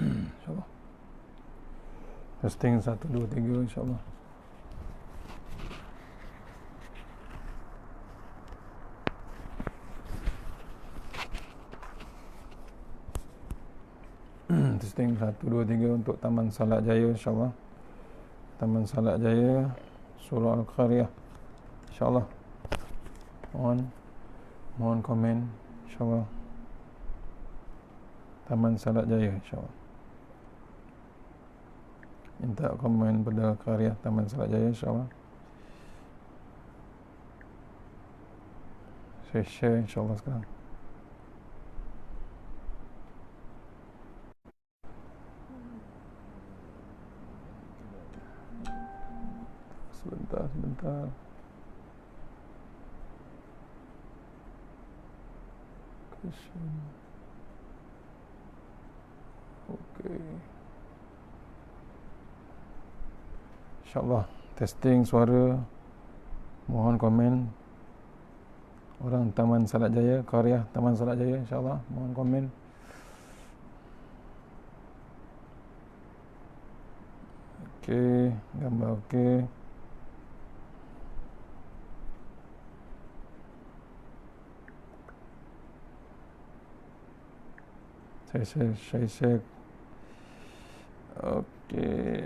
InsyaAllah. Testing 1, 2, 3 InsyaAllah. Testing 1, 2, 3 untuk Taman Salak Jaya InsyaAllah. Taman Salak Jaya, Surah Al-Qaryah InsyaAllah. Mohon komen InsyaAllah. Taman Salak Jaya InsyaAllah. Minta komen pada karya Taman Salak Jaya InsyaAllah. Saya share InsyaAllah sekarang. Sebentar. Okey. InsyaAllah. Testing suara. Mohon komen. Orang Taman Salak Jaya, karya Taman Salak Jaya InsyaAllah. Mohon komen. Okey. Gambar okey. Saya share. Okey.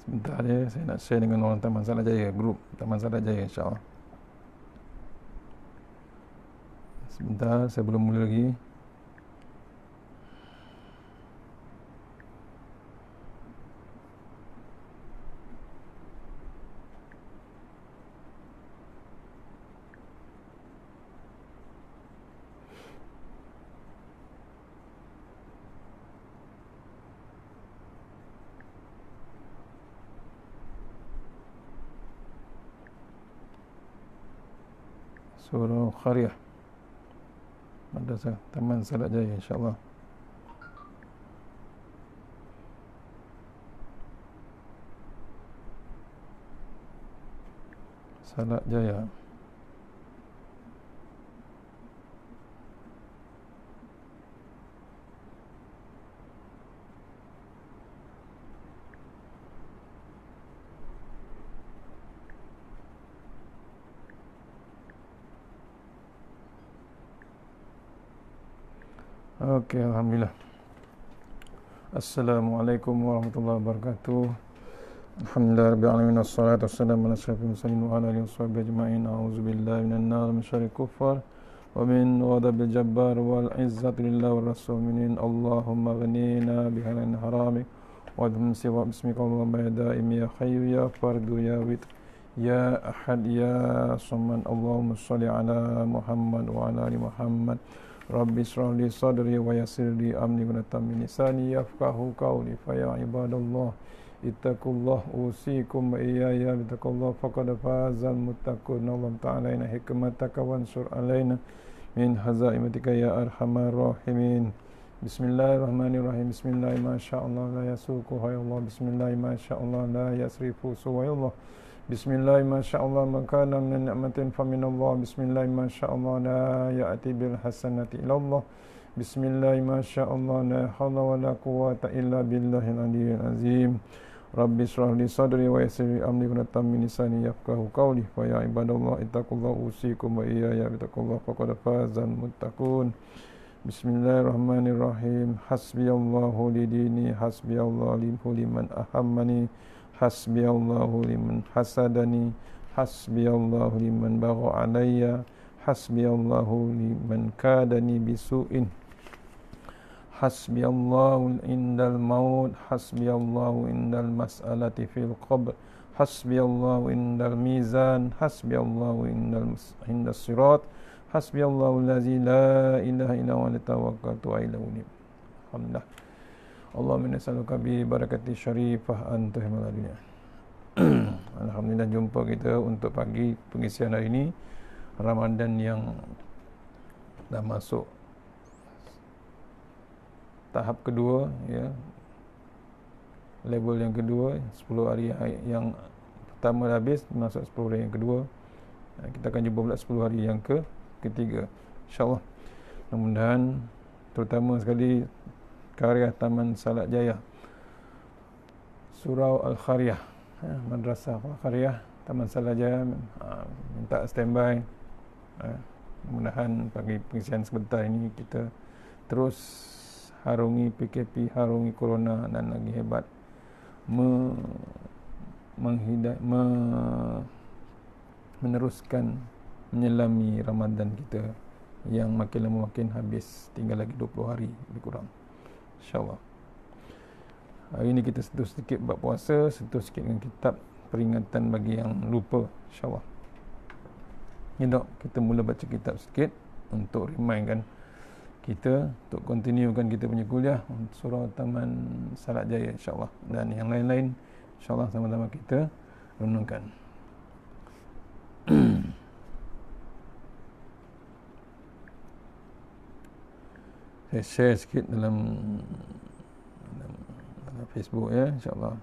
Sebentar je, saya nak share dengan orang Taman Salak Jaya, grup Taman Salak Jaya InsyaAllah. Sebentar, saya belum mula lagi. Surah Al-Qaryah, Madrasah Taman Salak Jaya InsyaAllah. Salak Jaya. Okey, alhamdulillah. Assalamualaikum warahmatullahi wabarakatuh. Alhamdulillah rabbil alamin, wassalatu wassalamu ala asyrafil mursalin wa ala alihi washabbihi ajma'in. A'udzubillahi minan nar min syarril kuffar wa min ghadabil jabbar wal izzati lillahi war rasul minin. Allahumma ghnina bihalalin haramik wa adhum siwa bismika Allahumma ya daim ya hayyu ya fardu ya witr ya ahad ya samad. Allahumma shalli ala Muhammad wa ala ali Muhammad. Rabbi shrah li sadri wa yassir li amri wa tammin lisani yafqahu qawli. Fa ya ibadallah ittaqullah usikum wa iyaya bittaqullah faqad fazal muttaqun. Allah ta'ala ina hikmataka wansur alaina min hazaimatika ya arhamar rahimin. Bismillahirrahmanirrahim. Bismillah ma sya'allah la yasuqu hayallah. Bismillah ma sya'allah la yasrifu suwayallah. Bismillah ma sya'allah ma kana min ni'matin fa min Allah. Bismillah ma sya'allah la ya'ti bil hasanati ila Allah. Bismillah ma sya'allah la haula wa la quwwata illa billahil aliyyil azim. Rabbi shrah li sadri wa yassir li amri wa tammin lisani yafqahu qawli. Fa ya ibadallah ittaqullaha usikum wa iyaya bittaqullah faqad fazal muttaqun. Bismillahirrahmanirrahim. Hasbiyallahu li dini, hasbiyallahu liman ahammani, hasbiyallahu liman hasadani, hasbiyallahu liman bagha alayya, hasbiyallahu liman kadani bisu'in, hasbiyallahu indal maut, hasbiyallahu indal mas'alati fil qabr, hasbiyallahu indal mizan, hasbiyallahu indas sirat, hasbiyallahu allazi la ilaha illa huwa tawakkaltu alaihi. Alhamdulillah. Allahumma inna nas'aluka bi barakati syarifah anta himal dunia. Alhamdulillah, jumpa kita untuk pagi pengisian hari ini. Ramadan yang dah masuk tahap kedua, ya. Level yang kedua, 10 hari yang pertama dah habis, masuk 10 hari yang kedua. Kita akan jumpa pula 10 hari yang ketiga, InsyaAllah. Mudah-mudahan terutama sekali karya Taman Salak Jaya, Surau Al-Khairiyah, Madrasah Al-Khairiyah Taman Salak Jaya. Minta standby. Mudah-mudahan pagi pengisian sebentar ini kita terus harungi PKP, harungi Corona, dan lagi hebat meneruskan menyelami Ramadan kita yang makin lama makin habis, tinggal lagi 20 hari lebih kurang, insyaAllah. Hari ini kita sentuh sedikit bab puasa, sentuh sikit dengan kitab peringatan bagi yang lupa, insyaAllah. Ni dok, kita mula baca kitab sikit untuk remind kan kita, untuk continuekan kita punya kuliah surau Taman Salak Jaya, insyaAllah. Dan yang lain-lain insyaAllah sama-sama kita renungkan. Saya share sikit dalam Facebook ya, insyaAllah.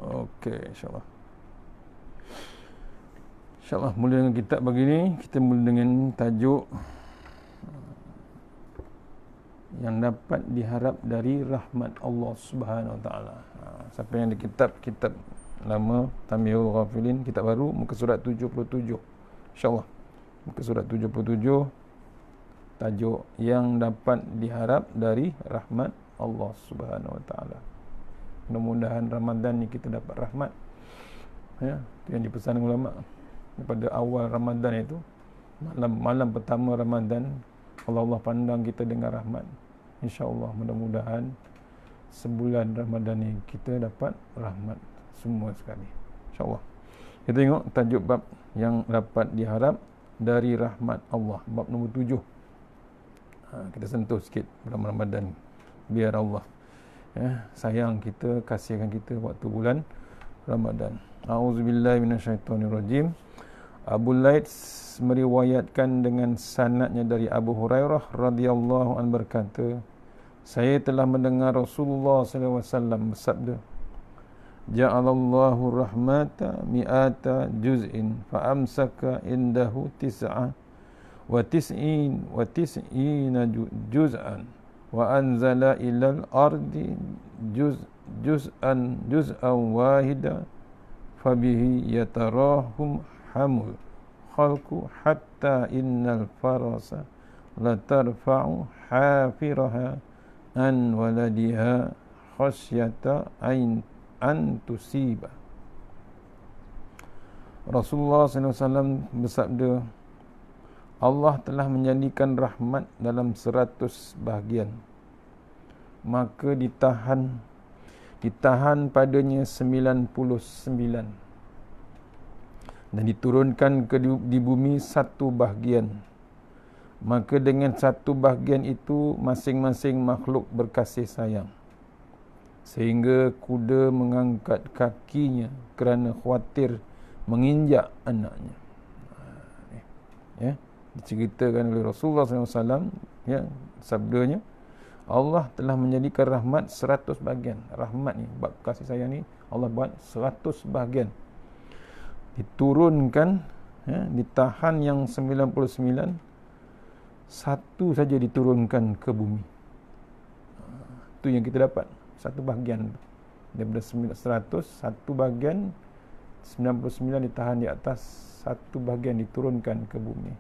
Okey, insyaAllah. InsyaAllah mula dengan kitab begini. Kita mula dengan tajuk yang dapat diharap dari rahmat Allah Subhanahu Wa Taala. Siapa yang ada kitab lama Tamyi'ul Ghafilin, kitab baru, muka surat 77, insyaAllah. Muka surat 77, tajuk yang dapat diharap dari rahmat Allah Subhanahu Wa Taala. Mudah-mudahan Ramadan ni kita dapat rahmat. Ya, itu yang dipesan ulama. Daripada awal Ramadan itu, malam pertama Ramadan, Allah pandang kita dengan rahmat. InsyaAllah mudah-mudahan sebulan Ramadan ni kita dapat rahmat semua sekali, InsyaAllah. Kita tengok tajuk bab yang dapat diharap dari rahmat Allah, bab nombor 7. Kita sentuh sikit dalam Ramadan, biar Allah sayang kita, kasihkan kita waktu bulan Ramadan. A'udzubillahi minasyaitonirrajim. Abu Laits meriwayatkan dengan sanadnya dari Abu Hurairah radhiyallahu anhu berkata, saya telah mendengar Rasulullah sallallahu alaihi wasallam bersabda, ja'alallahu rahmata mi'ata juz'in fa amsaka indahu tis'a wa tis'ina juz'an wa anzala ilal ardi juz'an wahida fabihi yatarahum hamul khalqu hatta innal farasa la tarfa'u hafiraha an waladiha khasyata an tusiba. Rasulullah SAW bersabda, Allah telah menjadikan rahmat dalam 100 bahagian, maka ditahan padanya 99 dan diturunkan di bumi 1 bahagian, maka dengan 1 bahagian itu masing-masing makhluk berkasih sayang, sehingga kuda mengangkat kakinya kerana khawatir menginjak anaknya. Ya, diceritakan oleh Rasulullah SAW, ya, sabdanya, Allah telah menjadikan rahmat 100 bahagian. Rahmat ni, bab kasih sayang ni, Allah buat 100 bahagian. Diturunkan, ya, ditahan yang 99, satu saja diturunkan ke bumi. Itu yang kita dapat, 1 bahagian. Daripada 100, 1 bahagian, 99 ditahan di atas, 1 bahagian diturunkan ke bumi.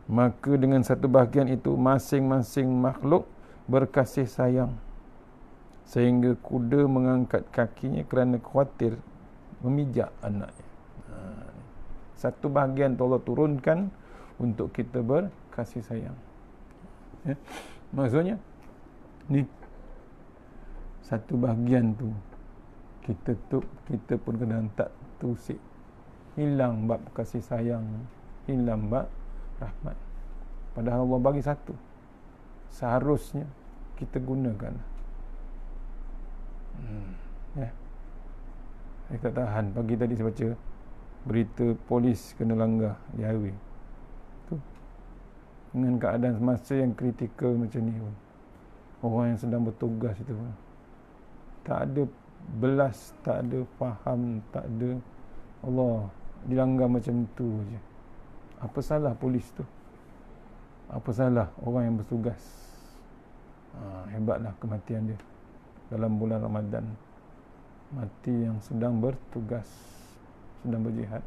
Maka dengan 1 bahagian itu masing-masing makhluk berkasih sayang, sehingga kuda mengangkat kakinya kerana khawatir memijak anaknya. 1 bahagian tu Allah turunkan untuk kita berkasih sayang. Ya. Maksudnya ni 1 bahagian tu kita pun kena tak terusik. Hilang bab kasih sayang, hilang bab rahmat. Padahal Allah bagi 1. Seharusnya kita gunakan. Ya. Saya tak tahan. Pagi tadi saya baca berita polis kena langgar di highway tu, dengan keadaan semasa yang kritikal macam ni pun, orang yang sedang bertugas itu pun tak ada belas, tak ada faham, tak ada Allah, dilanggar macam tu je. Apa salah polis tu? Apa salah orang yang bertugas? Hebatlah kematian dia dalam bulan Ramadan. Mati yang sedang bertugas, sedang berjihad.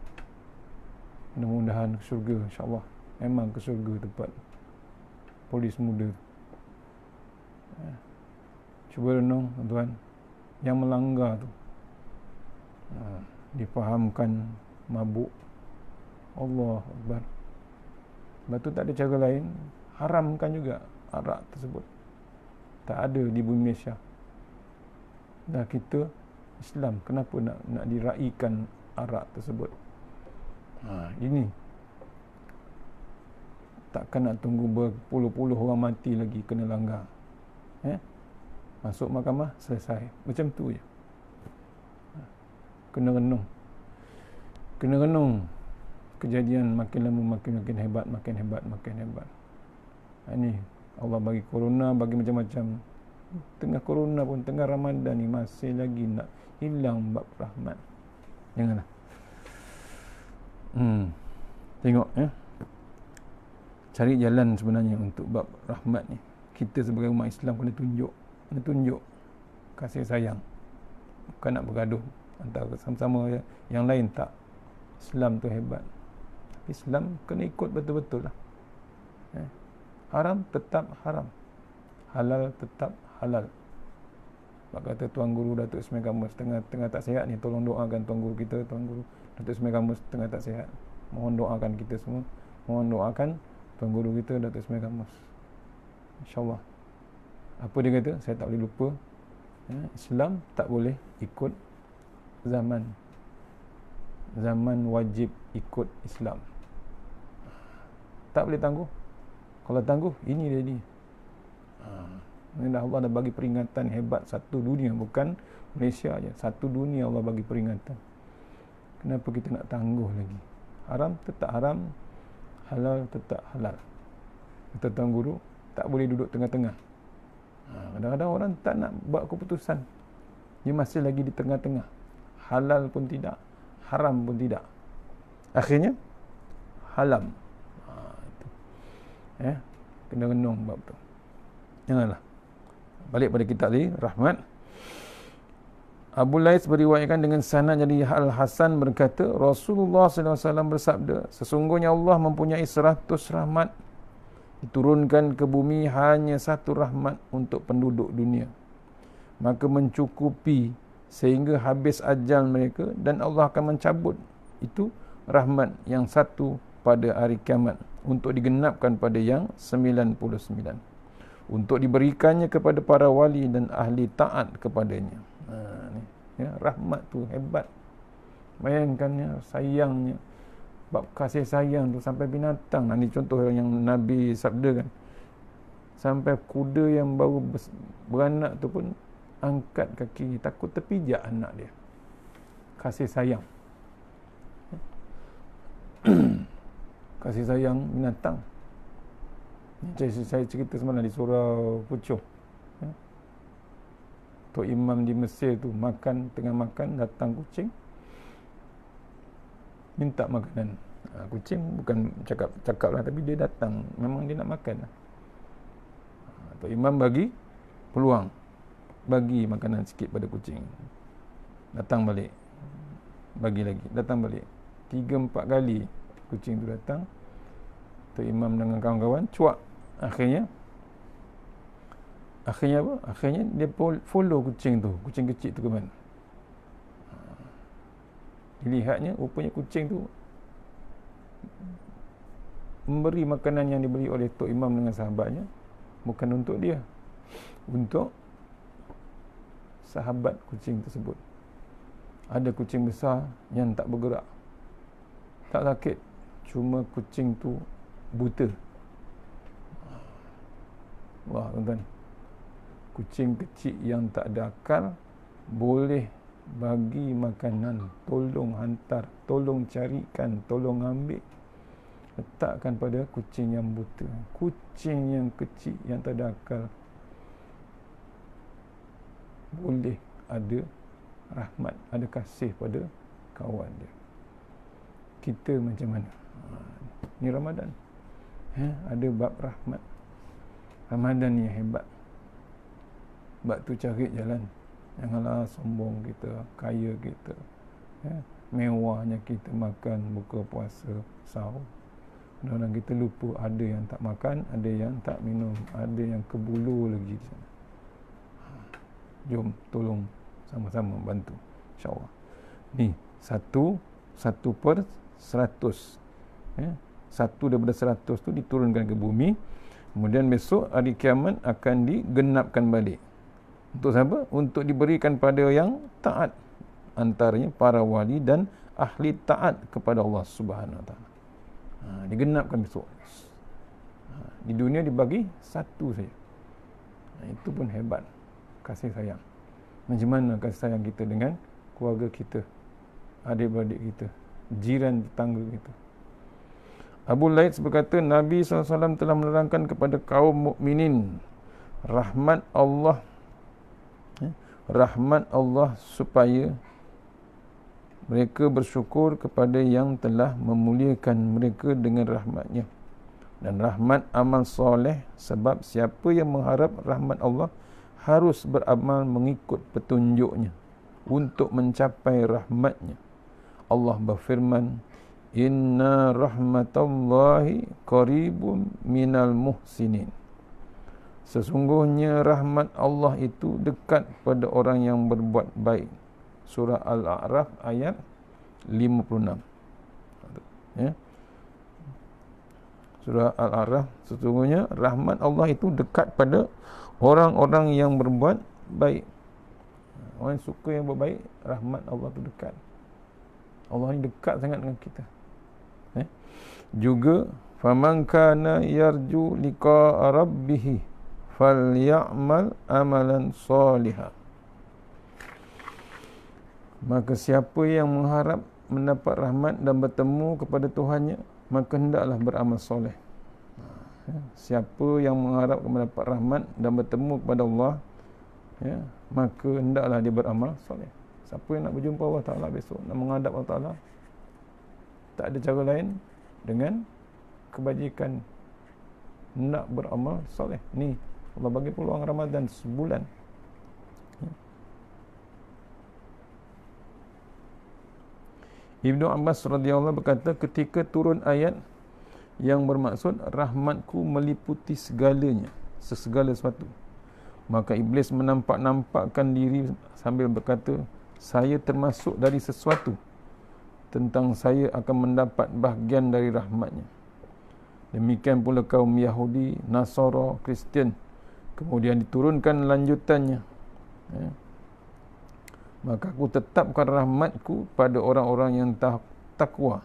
Mudah-mudahan ke syurga, insyaAllah. Memang ke syurga tempat polis muda. Cuba renung tuan, yang melanggar tu difahamkan mabuk, Allah Akbar. Sebab tu tak ada cara lain, haramkan juga arak tersebut. Tak ada di bumi Malaysia. Dah kita Islam, kenapa nak diraikan arak tersebut? Ini takkan nak tunggu berpuluh-puluh orang mati lagi kena langgar. Masuk mahkamah, selesai. Macam tu je. Kena renung. Kena renung. Kejadian makin lama makin hebat, makin hebat, makin hebat. Ini Allah bagi corona, bagi macam-macam. Tengah corona pun, tengah Ramadan ni masih lagi nak hilang bab rahmat. Janganlah. Tengok ya. Cari jalan sebenarnya untuk bab rahmat ni. Kita sebagai umat Islam kena tunjuk kasih sayang. Bukan nak bergaduh antara sama-sama yang lain, tak. Islam tu hebat. Tapi Islam kena ikut betul-betul lah. Haram tetap haram, halal tetap halal. Sebab kata Tuan Guru Datuk Ismail Kamus tengah tak sihat ni, tolong doakan Tuan Guru kita, Tuan Guru Datuk Ismail Kamus tengah tak sihat. Mohon doakan kita semua, mohon doakan Tuan Guru kita Datuk Ismail Kamus, InsyaAllah. Apa dia kata? Saya tak boleh lupa. Islam tak boleh ikut zaman. Zaman wajib ikut Islam. Tak boleh tangguh. Kalau tangguh, ini dia ni. Allah dah bagi peringatan hebat satu dunia, bukan Malaysia aja. Satu dunia Allah bagi peringatan. Kenapa kita nak tangguh lagi? Haram tetap haram, halal tetap halal. Kata Tuan Guru, tak boleh duduk tengah-tengah. Kadang-kadang orang tak nak buat keputusan. Dia masih lagi di tengah-tengah. Halal pun tidak, haram pun tidak. Akhirnya halam. Kena renung bab tu. Janganlah. Balik pada kitab tadi, rahmat. Abu Lais beriwayatkan dengan sanad dari Al-Hasan berkata, Rasulullah SAW bersabda, sesungguhnya Allah mempunyai 100 rahmat. Diturunkan ke bumi hanya satu rahmat untuk penduduk dunia. Maka mencukupi sehingga habis ajal mereka, dan Allah akan mencabut itu rahmat yang satu pada hari kiamat untuk digenapkan pada yang 99, untuk diberikannya kepada para wali dan ahli taat kepadanya. Rahmat tu hebat. Bayangkannya, sayangnya, bab kasih sayang tu sampai binatang. Ini contoh yang Nabi sabdakan. Sampai kuda yang baru beranak tu pun angkat kaki, takut terpijak anak dia. Kasih sayang. Kasih sayang binatang. Saya cerita semalam di Surau Pucung. Tok Imam di Mesir tu makan, tengah makan datang kucing minta makanan. Kucing bukan cakap lah, tapi dia datang, memang dia nak makan. Tok Imam bagi peluang, bagi makanan sikit pada kucing. Datang balik, bagi lagi, datang balik. 3-4 kali kucing tu datang. Tok Imam dengan kawan-kawan cuak. Akhirnya apa? Akhirnya dia follow kucing tu, kucing kecil tu ke mana. Dilihatnya rupanya kucing tu memberi makanan yang diberi oleh Tok Imam dengan sahabatnya bukan untuk dia, untuk sahabat kucing tersebut. Ada kucing besar yang tak bergerak, tak sakit, cuma kucing tu buta. Wah tuan-tuan, kucing kecil yang tak ada akal boleh bagi makanan, tolong hantar, tolong carikan, tolong ambil, letakkan pada kucing yang buta, kucing yang kecil, yang tak ada akal, boleh ada rahmat, ada kasih pada kawan dia. Kita macam mana? Ni Ramadan, ada bab rahmat. Ramadan ni hebat. Bab tu cari jalan. Janganlah sombong kita, kaya kita, mewahnya kita makan buka puasa sahur. Kadang-kadang kita lupa ada yang tak makan, ada yang tak minum, ada yang kebulu lagi di sana. Jom tolong sama-sama bantu, insya-Allah. Ni satu per 100. Satu daripada 100 tu diturunkan ke bumi. Kemudian besok hari kiamat akan digenapkan balik. Untuk siapa? Untuk diberikan pada yang taat, antaranya para wali dan ahli taat kepada Allah Subhanahu Wa Taala. Digenapkan besok. Di dunia dibagi satu saja. Itu pun hebat. Kasih sayang. Macam mana kasih sayang kita dengan keluarga kita, adik-beradik kita, jiran tetangga kita. Abu Laits berkata, Nabi SAW telah menerangkan kepada kaum mukminin rahmat Allah supaya mereka bersyukur kepada yang telah memuliakan mereka dengan rahmatnya, dan rahmat amal soleh, sebab siapa yang mengharap rahmat Allah harus beramal mengikut petunjuknya untuk mencapai rahmatnya. Allah berfirman, Inna rahmatallahi qaribun minal muhsinin. Sesungguhnya rahmat Allah itu dekat pada orang yang berbuat baik. Surah Al-A'raf ayat 56. Surah Al-A'raf, sesungguhnya rahmat Allah itu dekat pada orang-orang yang berbuat baik. Orang yang suka yang berbaik, rahmat Allah itu dekat. Allah ni dekat sangat dengan kita. Juga faman kana yarju liqa'a rabbih falyamal amalan solihah. Maka siapa yang mengharap mendapat rahmat dan bertemu kepada Tuhannya, maka hendaklah beramal soleh. Siapa yang mengharap mendapat rahmat dan bertemu kepada Allah, maka hendaklah dia beramal soleh. Siapa yang nak berjumpa Allah Ta'ala besok, nak menghadap Allah Ta'ala, tak ada cara lain dengan kebajikan, nak beramal soleh. Ni Allah bagi peluang Ramadan sebulan. Ibnu Abbas radhiyallahu berkata, ketika turun ayat yang bermaksud rahmatku meliputi segalanya, segala sesuatu, maka iblis menampak-nampakkan diri sambil berkata, saya termasuk dari sesuatu, tentang saya akan mendapat bahagian dari rahmatnya. Demikian pula kaum Yahudi, Nasara, Kristian. Kemudian diturunkan lanjutannya, maka aku tetapkan rahmatku pada orang-orang yang takwa,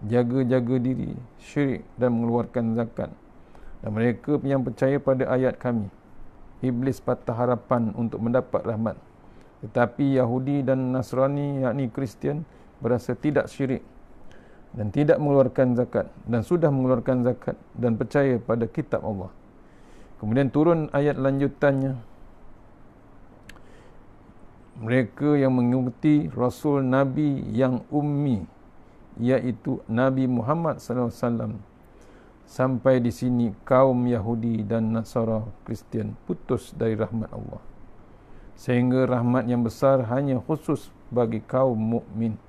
jaga-jaga diri, syirik dan mengeluarkan zakat, dan mereka yang percaya pada ayat kami. Iblis patah harapan untuk mendapat rahmat. Tetapi Yahudi dan Nasrani, yakni Kristian, berasa tidak syirik dan tidak mengeluarkan zakat, dan sudah mengeluarkan zakat dan percaya pada kitab Allah. Kemudian turun ayat lanjutannya, mereka yang mengikuti Rasul Nabi yang ummi, iaitu Nabi Muhammad SAW. Sampai di sini kaum Yahudi dan Nasara Kristian putus dari rahmat Allah, sehingga rahmat yang besar hanya khusus bagi kaum mukmin.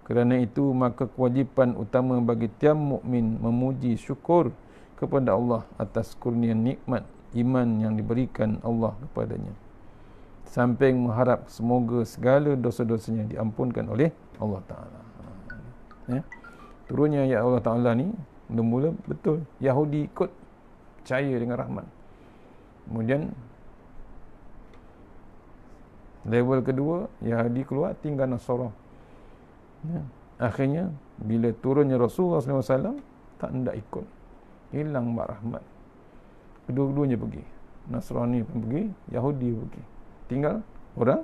Kerana itu, maka kewajipan utama bagi tiap mukmin memuji syukur kepada Allah atas kurnia nikmat iman yang diberikan Allah kepadanya, sampai mengharap semoga segala dosa-dosanya diampunkan oleh Allah Ta'ala. Turunnya ayat Allah Ta'ala ni mula-mula betul Yahudi ikut, percaya dengan rahmat. Kemudian level kedua, Yahudi keluar, tinggal Nasara. Akhirnya bila turunnya Rasulullah SAW, tak hendak ikut, hilang bak rahmat. Kedua-duanya pergi, Nasrani pun pergi, Yahudi pergi, tinggal orang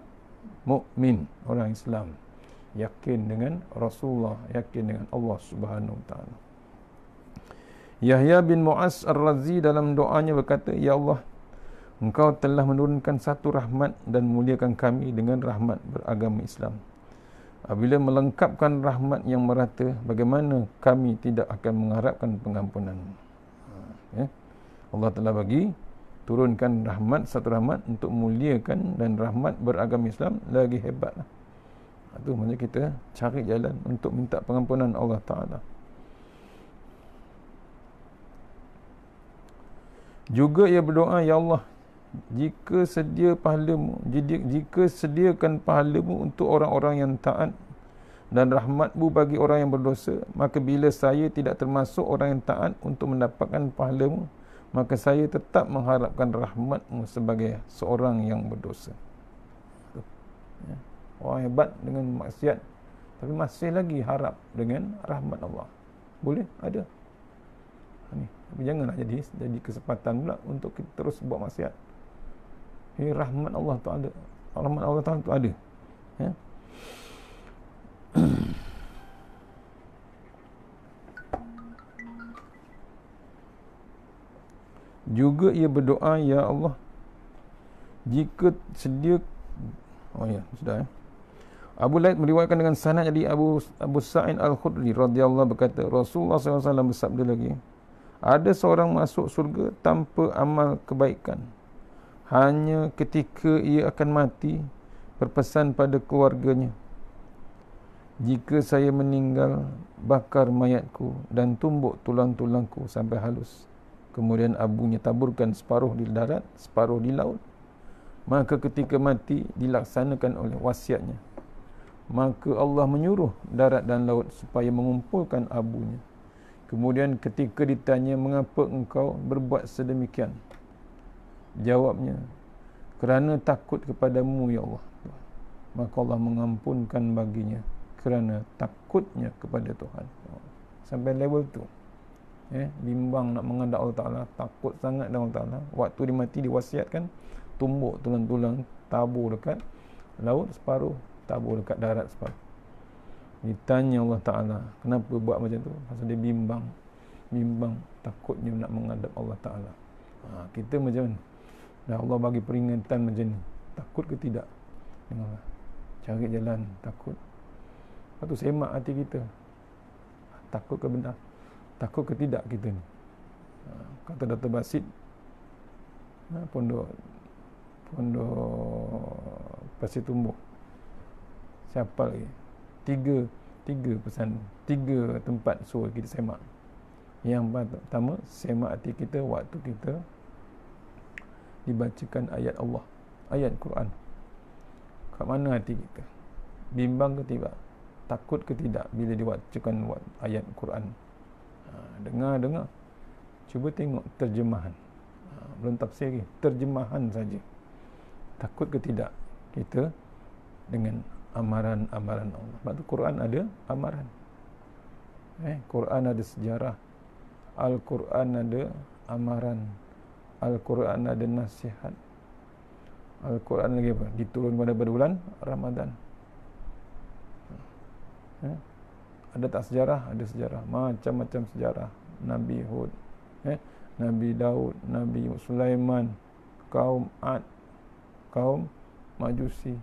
mukmin, orang Islam, yakin dengan Rasulullah, yakin dengan Allah Subhanahu wa taala. Yahya bin Mu'az Ar-Razi dalam doanya berkata, ya Allah, Engkau telah menurunkan satu rahmat dan muliakan kami dengan rahmat beragama Islam. Apabila melengkapkan rahmat yang merata, bagaimana kami tidak akan mengharapkan pengampunan? Ya. Allah telah bagi turunkan rahmat, satu rahmat untuk muliakan, dan rahmat beragama Islam lagi hebatlah. Itu maksudnya kita cari jalan untuk minta pengampunan Allah Ta'ala. Juga ia berdoa, ya Allah, jika sediakan pahalamu untuk orang-orang yang taat dan rahmatmu bagi orang yang berdosa, maka bila saya tidak termasuk orang yang taat untuk mendapatkan pahalamu, maka saya tetap mengharapkan rahmatmu sebagai seorang yang berdosa. Ya. Orang hebat dengan maksiat, tapi masih lagi harap dengan rahmat Allah. Boleh? Ada. Ni. Tapi janganlah jadi kesempatan pula untuk kita terus buat maksiat. Ini rahmat Allah tu ada. Rahmat Allah tu ada. Ya. Juga ia berdoa, ya Allah, jika sedia, sudah. Abu Laid meriwayatkan dengan sanad dari Abu Sa'id Al-Khudri radhiyallahu berkata, Rasulullah SAW bersabda lagi, ada seorang masuk surga tanpa amal kebaikan, hanya ketika ia akan mati berpesan pada keluarganya, jika saya meninggal, bakar mayatku dan tumbuk tulang-tulangku sampai halus, kemudian abunya taburkan separuh di darat, separuh di laut, maka ketika mati dilaksanakan oleh wasiatnya, maka Allah menyuruh darat dan laut supaya mengumpulkan abunya. Kemudian ketika ditanya, mengapa engkau berbuat sedemikian? Jawabnya, kerana takut kepadamu, ya Allah. Maka Allah mengampunkan baginya kerana takutnya kepada Tuhan. Sampai level tu. Bimbang nak menghadap Allah Ta'ala, takut sangat dengan Allah Ta'ala. Waktu dia mati diwasiatkan, tumbuk tulang-tulang, tabur dekat laut separuh, tabur dekat darat separuh. Ditanya Allah Ta'ala, kenapa buat macam tu? Pasal dia bimbang, takutnya nak menghadap Allah Ta'ala. Kita macam mana? Dah Allah bagi peringatan macam ni, takut ke tidak? Janganlah cari jalan takut. Lepas tu semak hati kita, takut ke benar, takut ke tidak kita ni. Kata Dr. Basit, pondok Pasir Tumbuh, siapa lagi, tiga pesan, tiga tempat suruh kita semak. Yang pertama, semak hati kita waktu kita dibacakan ayat Allah, ayat Quran. Kat mana hati kita? Bimbang ke tidak? Takut ke tidak bila dibacakan ayat Quran? Dengar. Cuba tengok terjemahan. Belum tafsir lagi, terjemahan saja. Takut ke tidak kita dengan amaran-amaran Allah? Sebab tu Quran ada amaran. Quran ada sejarah. Al-Quran ada amaran. Al-Quran ada nasihat. Al-Quran lagi apa? Diturun pada bulan Ramadan. Ada tak sejarah? Ada sejarah. Macam-macam sejarah. Nabi Hud, Nabi Daud, Nabi Sulaiman, kaum Ad, kaum Majusi,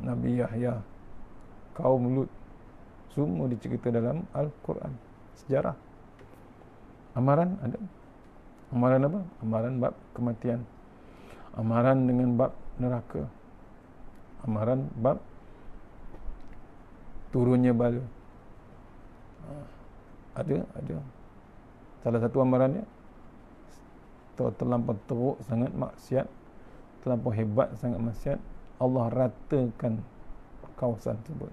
Nabi Yahya, kaum Lut. Semua dicerita dalam Al-Quran. Sejarah. Amaran ada. Amaran apa? Amaran bab kematian. Amaran dengan bab neraka. Amaran bab turunnya bala. Ada. Salah satu amarannya, terlampau teruk sangat maksiat, terlampau hebat sangat maksiat, Allah ratakan kawasan tersebut.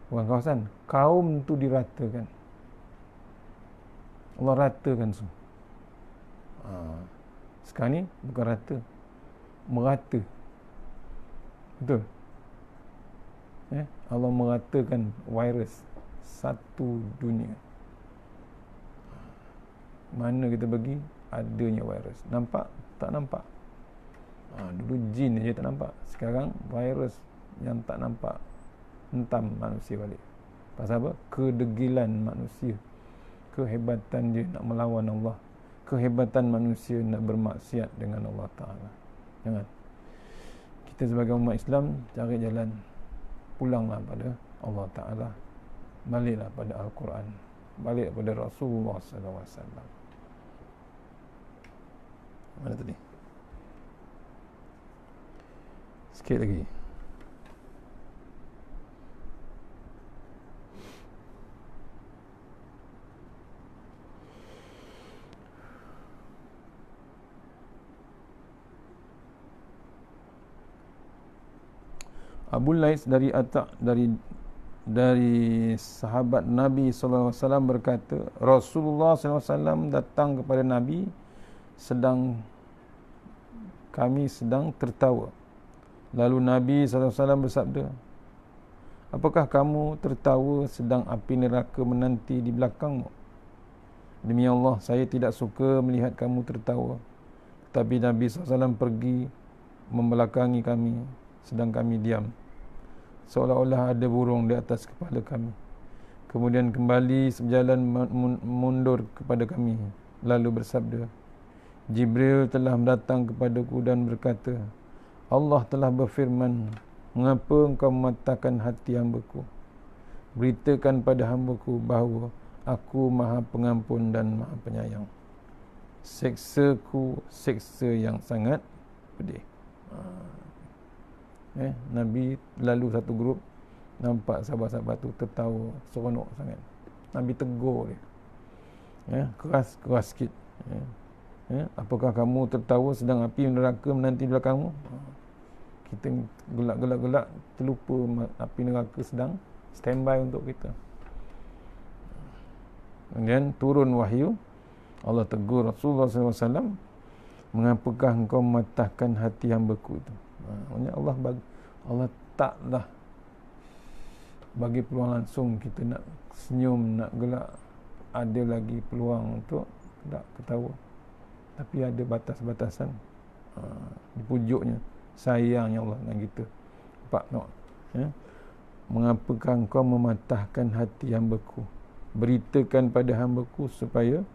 Bukan kawasan, kaum tu diratakan. Allah ratakan semua. Sekarang ni bukan rata, merata. Betul? Allah meratakan virus satu dunia. Mana kita pergi, adanya virus. Nampak? Tak nampak. Dulu jin je tak nampak, sekarang virus yang tak nampak hentam manusia balik. Pasal apa? Kedegilan manusia, kehebatan dia nak melawan Allah, kehebatan manusia nak bermaksiat dengan Allah Ta'ala. Jangan. Kita sebagai umat Islam cari jalan, pulanglah pada Allah Ta'ala, baliklah pada Al-Quran, balik pada Rasulullah SAW. Mana tadi? Sikit lagi. Abu Lais dari Atta' dari sahabat Nabi sallallahu alaihi wasallam berkata, Rasulullah sallallahu alaihi wasallam datang kepada Nabi kami sedang tertawa. Lalu Nabi sallallahu alaihi wasallam bersabda, apakah kamu tertawa sedang api neraka menanti di belakangmu? Demi Allah, saya tidak suka melihat kamu tertawa. Tapi Nabi SAW pergi membelakangi kami sedang kami diam, seolah-olah ada burung di atas kepala kami. Kemudian kembali sejalan mundur kepada kami, lalu bersabda, Jibril telah datang kepadaku dan berkata, Allah telah berfirman, mengapa engkau mematahkan hati hamba-Ku? Beritakan pada hamba-Ku bahawa Aku Maha Pengampun dan Maha Penyayang. Seksaku seksa yang sangat pedih. Nabi lalu satu grup, nampak sahabat-sahabat tu tertawa seronok sangat. Nabi tegur dia, keras sikit. Apakah kamu tertawa sedang api neraka menanti belakangmu? Kita gelak, terlupa api neraka sedang standby untuk kita. Kemudian turun wahyu, Allah tegur Rasulullah SAW, mengapakah engkau mematahkan hati hamba-Ku itu? Maksudnya Allah taklah bagi peluang langsung kita nak senyum, nak gelak. Ada lagi peluang untuk tak ketawa, tapi ada batas-batasan. Pujuknya sayangnya Allah dengan kita. Nampak tak? Mengapakah engkau mematahkan hati hamba-Ku? Beritakan pada hamba-Ku supaya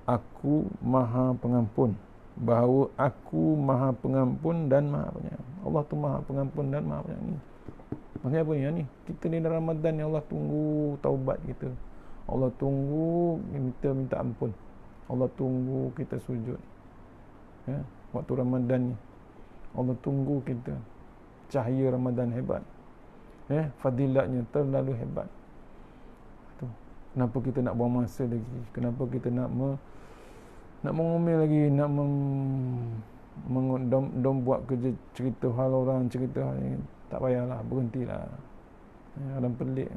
Aku Maha Pengampun, bahawa Aku Maha Pengampun dan Maha Penyayang. Allah tu Maha Pengampun dan Maha Penyayang. Maksudnya apa ni? Kita ni dalam Ramadan ni Allah tunggu taubat kita. Allah tunggu minta ampun. Allah tunggu kita sujud. Waktu Ramadan ni Allah tunggu kita. Cahaya Ramadan hebat. Fadilatnya terlalu hebat. Tu. Kenapa kita nak buang masa lagi? Kenapa kita nak mengomel lagi, nak buat kerja cerita hal orang, cerita hal ini? Tak payahlah, berhentilah. Orang pelik.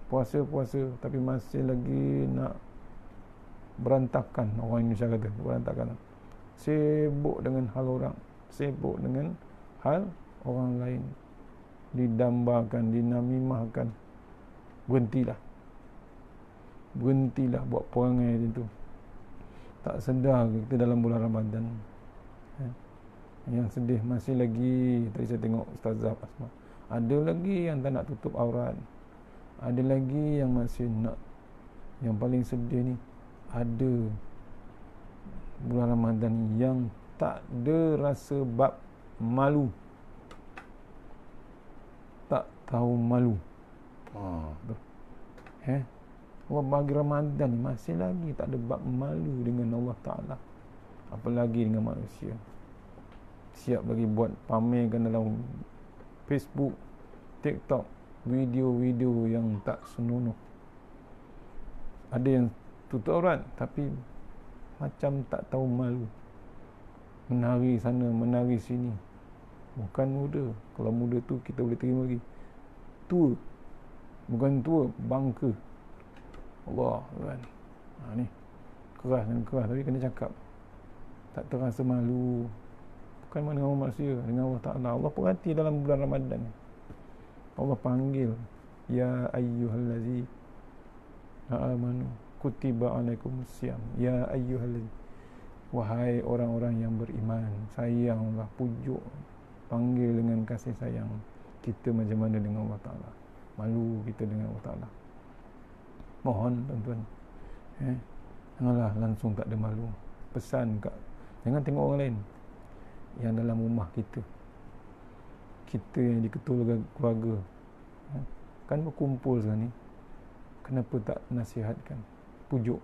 Puasa tapi masih lagi nak berantakan. Orang Indonesia kata berantakan. Sibuk dengan hal orang, sibuk dengan hal orang lain, didambakan, dinamimahkan. Berhentilah buat perangai macam tu. Tak sedar kita dalam bulan Ramadan. Yang sedih masih lagi, tadi saya tengok Ustazah Asma, ada lagi yang tak nak tutup aurat, ada lagi yang masih nak. Yang paling sedih ni, ada bulan Ramadan yang tak ada rasa bab malu, tak tahu malu. Allah bagi Ramadan ni masih lagi tak ada bab malu dengan Allah Ta'ala, apalagi dengan manusia. Siap lagi buat pamerkan dalam Facebook, TikTok, video-video yang tak senonoh. Ada yang tutup aurat tapi macam tak tahu malu, menari sana, menari sini. Bukan muda. Kalau muda tu kita boleh terima lagi. Tua, bukan tua, bangka. Allah kan. Ni keras dan keras, tapi kena cakap. Tak terasa malu. Bukan mana dengan manusia, dengan Allah Ta'ala. Allah perhati dalam bulan Ramadan. Allah panggil, ya ayyuhallazi amanu kutiba alaikumus siyam. Ya ayyuhallazi, Wahai orang-orang yang beriman, sayanglah, pujuk, panggil dengan kasih sayang kita macam mana dengan Allah Ta'ala. Malu kita dengan Allah Ta'ala. Mohon tuan-tuan, janganlah langsung tak ada malu. Pesan kat, jangan tengok orang lain yang dalam rumah kita yang diketua keluarga, kan berkumpul sekarang ni, kenapa tak nasihatkan, pujuk?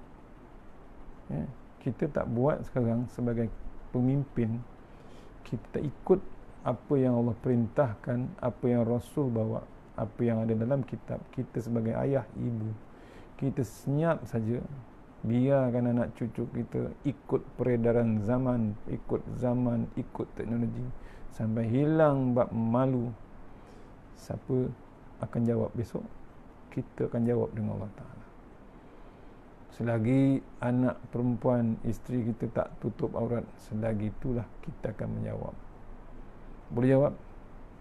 Kita tak buat sekarang sebagai pemimpin, kita tak ikut apa yang Allah perintahkan, apa yang Rasul bawa, apa yang ada dalam kitab. Kita sebagai ayah, ibu, kita senyap saja, biarkan anak cucu kita ikut peredaran zaman, ikut teknologi, sampai hilang bab malu. Siapa akan jawab besok? Kita akan jawab dengan Allah Ta'ala. Selagi anak perempuan, isteri kita tak tutup aurat, selagi itulah kita akan menjawab. Boleh jawab?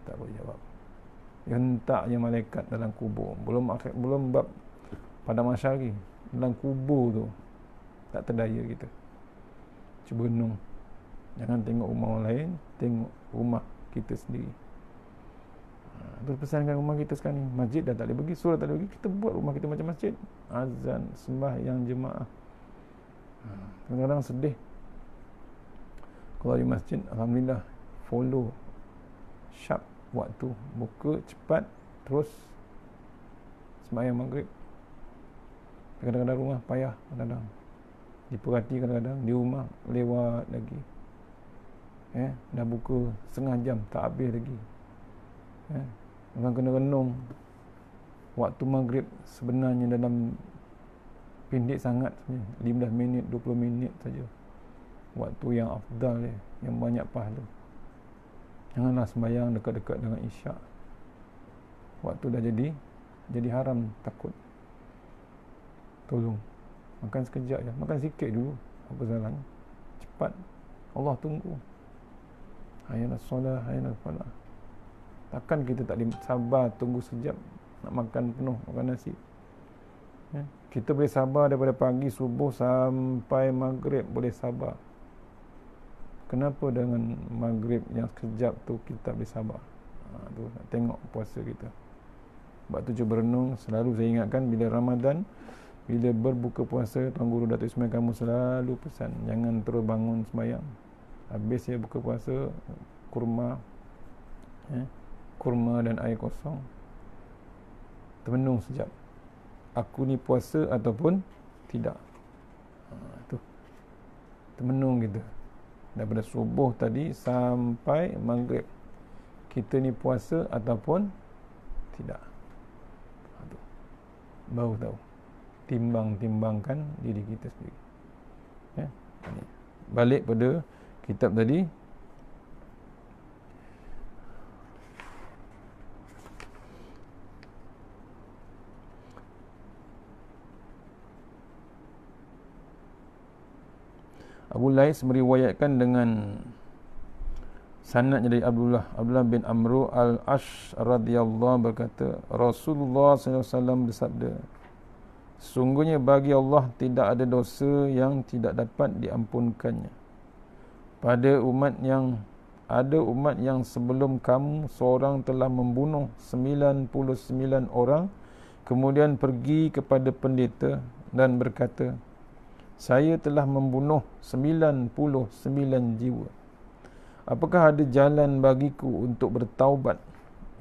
Tak boleh jawab. Hentaknya malaikat dalam kubur. Belum bab pada mahsyar lagi. Dalam kubur tu tak terdaya kita. Cuba renung. Jangan tengok rumah orang lain, tengok rumah kita sendiri. Terus pesankan rumah kita sekarang ni, masjid dah tak boleh pergi, surau tak boleh pergi, kita buat rumah kita macam masjid. Azan, sembahyang jemaah. Kadang-kadang sedih kalau di masjid, alhamdulillah, follow sharp waktu, buka cepat, terus sembahyang maghrib. Kadang-kadang rumah payah, kadang-kadang diperhati, kadang-kadang di rumah lewat lagi, dah buka setengah jam tak habis lagi. Orang kena renung, waktu maghrib sebenarnya dalam pendek sangat saja, 15 minit, 20 minit saja. Waktu yang afdal, yang banyak pahala. Janganlah sembahyang dekat-dekat dengan isyak. Waktu dah jadi haram, takut. Tolong, makan sekejap je, makan sikit dulu, apa salahnya? Cepat, Allah tunggu. Hayyalas solah, hayyalas falah. Takkan kita tak sabar tunggu sekejap nak makan penuh, makan nasi. Kita boleh sabar daripada pagi subuh sampai maghrib, boleh sabar. Kenapa dengan maghrib yang sekejap tu kita tak boleh sabar? Tu nak tengok puasa kita. Sebab tu cuba renung, selalu saya ingatkan bila Ramadan, bila berbuka puasa, Tuan Guru Datuk Ismail kamu selalu pesan, jangan terus bangun sembahyang. Habis ya buka puasa, kurma dan air kosong, termenung sekejap, aku ni puasa ataupun tidak. Tu termenung kita daripada subuh tadi sampai maghrib, kita ni puasa ataupun tidak. Tu baru tahu, timbang-timbangkan diri kita sendiri. Balik pada kitab tadi. Abu Lais meriwayatkan dengan sanadnya dari Abdullah bin Amru al-Ash radhiyallahu berkata, Rasulullah SAW bersabda, sesungguhnya bagi Allah tidak ada dosa yang tidak dapat diampunkannya. Pada umat yang sebelum kamu, seorang telah membunuh 99 orang, kemudian pergi kepada pendeta dan berkata, saya telah membunuh 99 jiwa. Apakah ada jalan bagiku untuk bertaubat?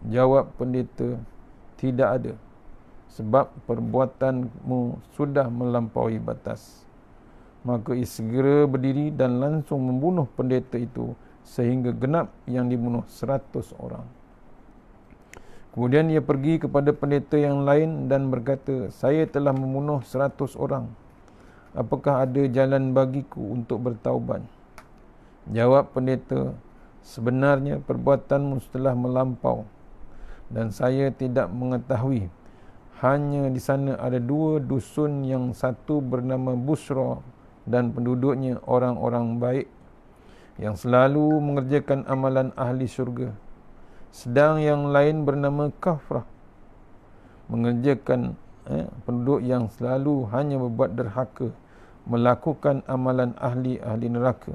Jawab pendeta, tidak ada, sebab perbuatanmu sudah melampaui batas. Maka ia segera berdiri dan langsung membunuh pendeta itu, sehingga genap yang dibunuh 100 orang. Kemudian ia pergi kepada pendeta yang lain dan berkata, saya telah membunuh 100 orang. Apakah ada jalan bagiku untuk bertaubat? Jawab pendeta, sebenarnya perbuatanmu telah melampau dan saya tidak mengetahui. Hanya di sana ada 2 dusun, yang satu bernama Busra dan penduduknya orang-orang baik yang selalu mengerjakan amalan ahli syurga. Sedang yang lain bernama Kafrah, mengerjakan penduduk yang selalu hanya berbuat derhaka melakukan amalan ahli neraka,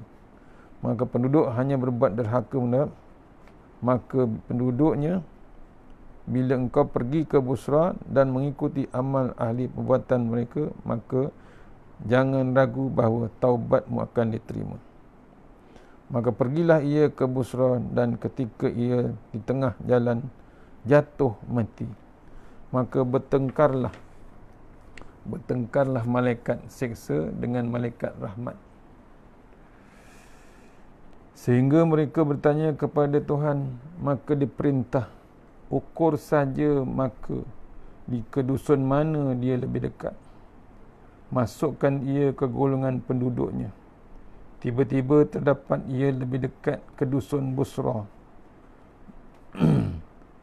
maka penduduk hanya berbuat derhaka mendarat, maka penduduknya, bila engkau pergi ke Busra dan mengikuti amal ahli perbuatan mereka, maka jangan ragu bahawa taubatmu akan diterima. Maka pergilah ia ke Busra, dan ketika ia di tengah jalan jatuh mati, maka bertengkarlah malaikat seksa dengan malaikat rahmat, sehingga mereka bertanya kepada Tuhan. Maka diperintah, ukur saja maka di kedusun mana dia lebih dekat, masukkan ia ke golongan penduduknya. Tiba-tiba terdapat ia lebih dekat ke dusun Busra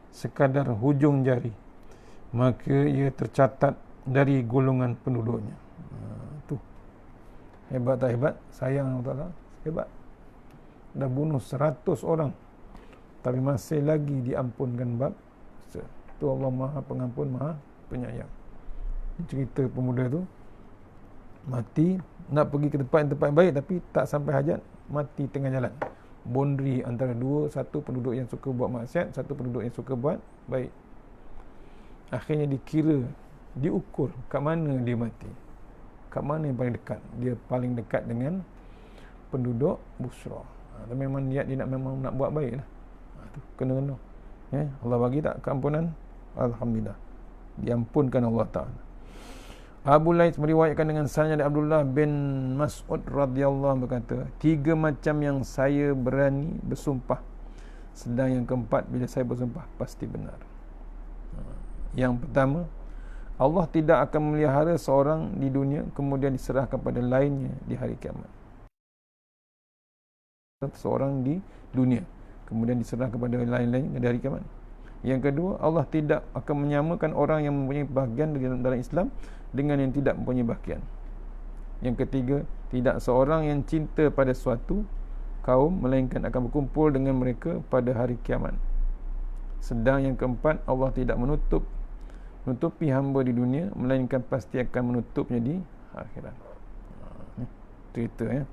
sekadar hujung jari, maka ia tercatat dari golongan penduduknya. Tu hebat tak hebat? Sayang Allah, hebat. Dah bunuh 100 orang tapi masih lagi diampunkan bab. Tu Allah Maha Pengampun, Maha Penyayang. Cerita pemuda tu mati nak pergi ke tempat yang baik, tapi tak sampai hajat, mati tengah jalan. Boundary antara dua, satu penduduk yang suka buat maksiat, satu penduduk yang suka buat baik. Akhirnya dikira, diukur kat mana dia mati, kat mana yang paling dekat. Dia paling dekat dengan penduduk Busra. Tapi memang niat dia memang nak buat baik lah. Tu kena. Allah bagi tak keampunan? Alhamdulillah, diampunkan Allah Ta'ala. Abu Laits meriwayatkan dengan sanad dari Abdullah bin Mas'ud radhiyallahu anhu berkata, 3 macam yang saya berani bersumpah, sedang yang keempat bila saya bersumpah pasti benar. Yang pertama, Allah tidak akan memelihara seorang di dunia kemudian diserahkan pada lainnya di hari kiamat. Seorang di dunia kemudian diserahkan kepada lain-lain di hari kiamat. Yang kedua, Allah tidak akan menyamakan orang yang mempunyai bahagian dalam Islam dengan yang tidak mempunyai bahagian. Yang ketiga, tidak seorang yang cinta pada suatu kaum melainkan akan berkumpul dengan mereka pada hari kiamat. Sedang yang keempat, Allah tidak menutupi hamba di dunia melainkan pasti akan menutupnya di akhirat. Cerita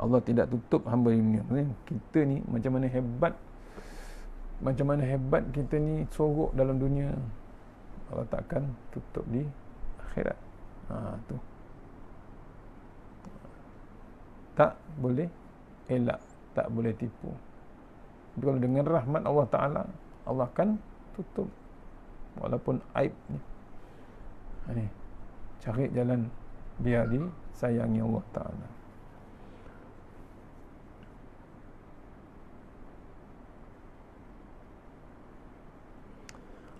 Allah tidak tutup hamba di dunia. Kita ni macam mana hebat kita ni sorok dalam dunia, Allah takkan tutup di akhirat. Tu tak boleh elak, tak boleh tipu. Tapi kalau dengan rahmat Allah Ta'ala, Allah akan tutup walaupun aib ni. Cari jalan biar disayangi Allah Ta'ala.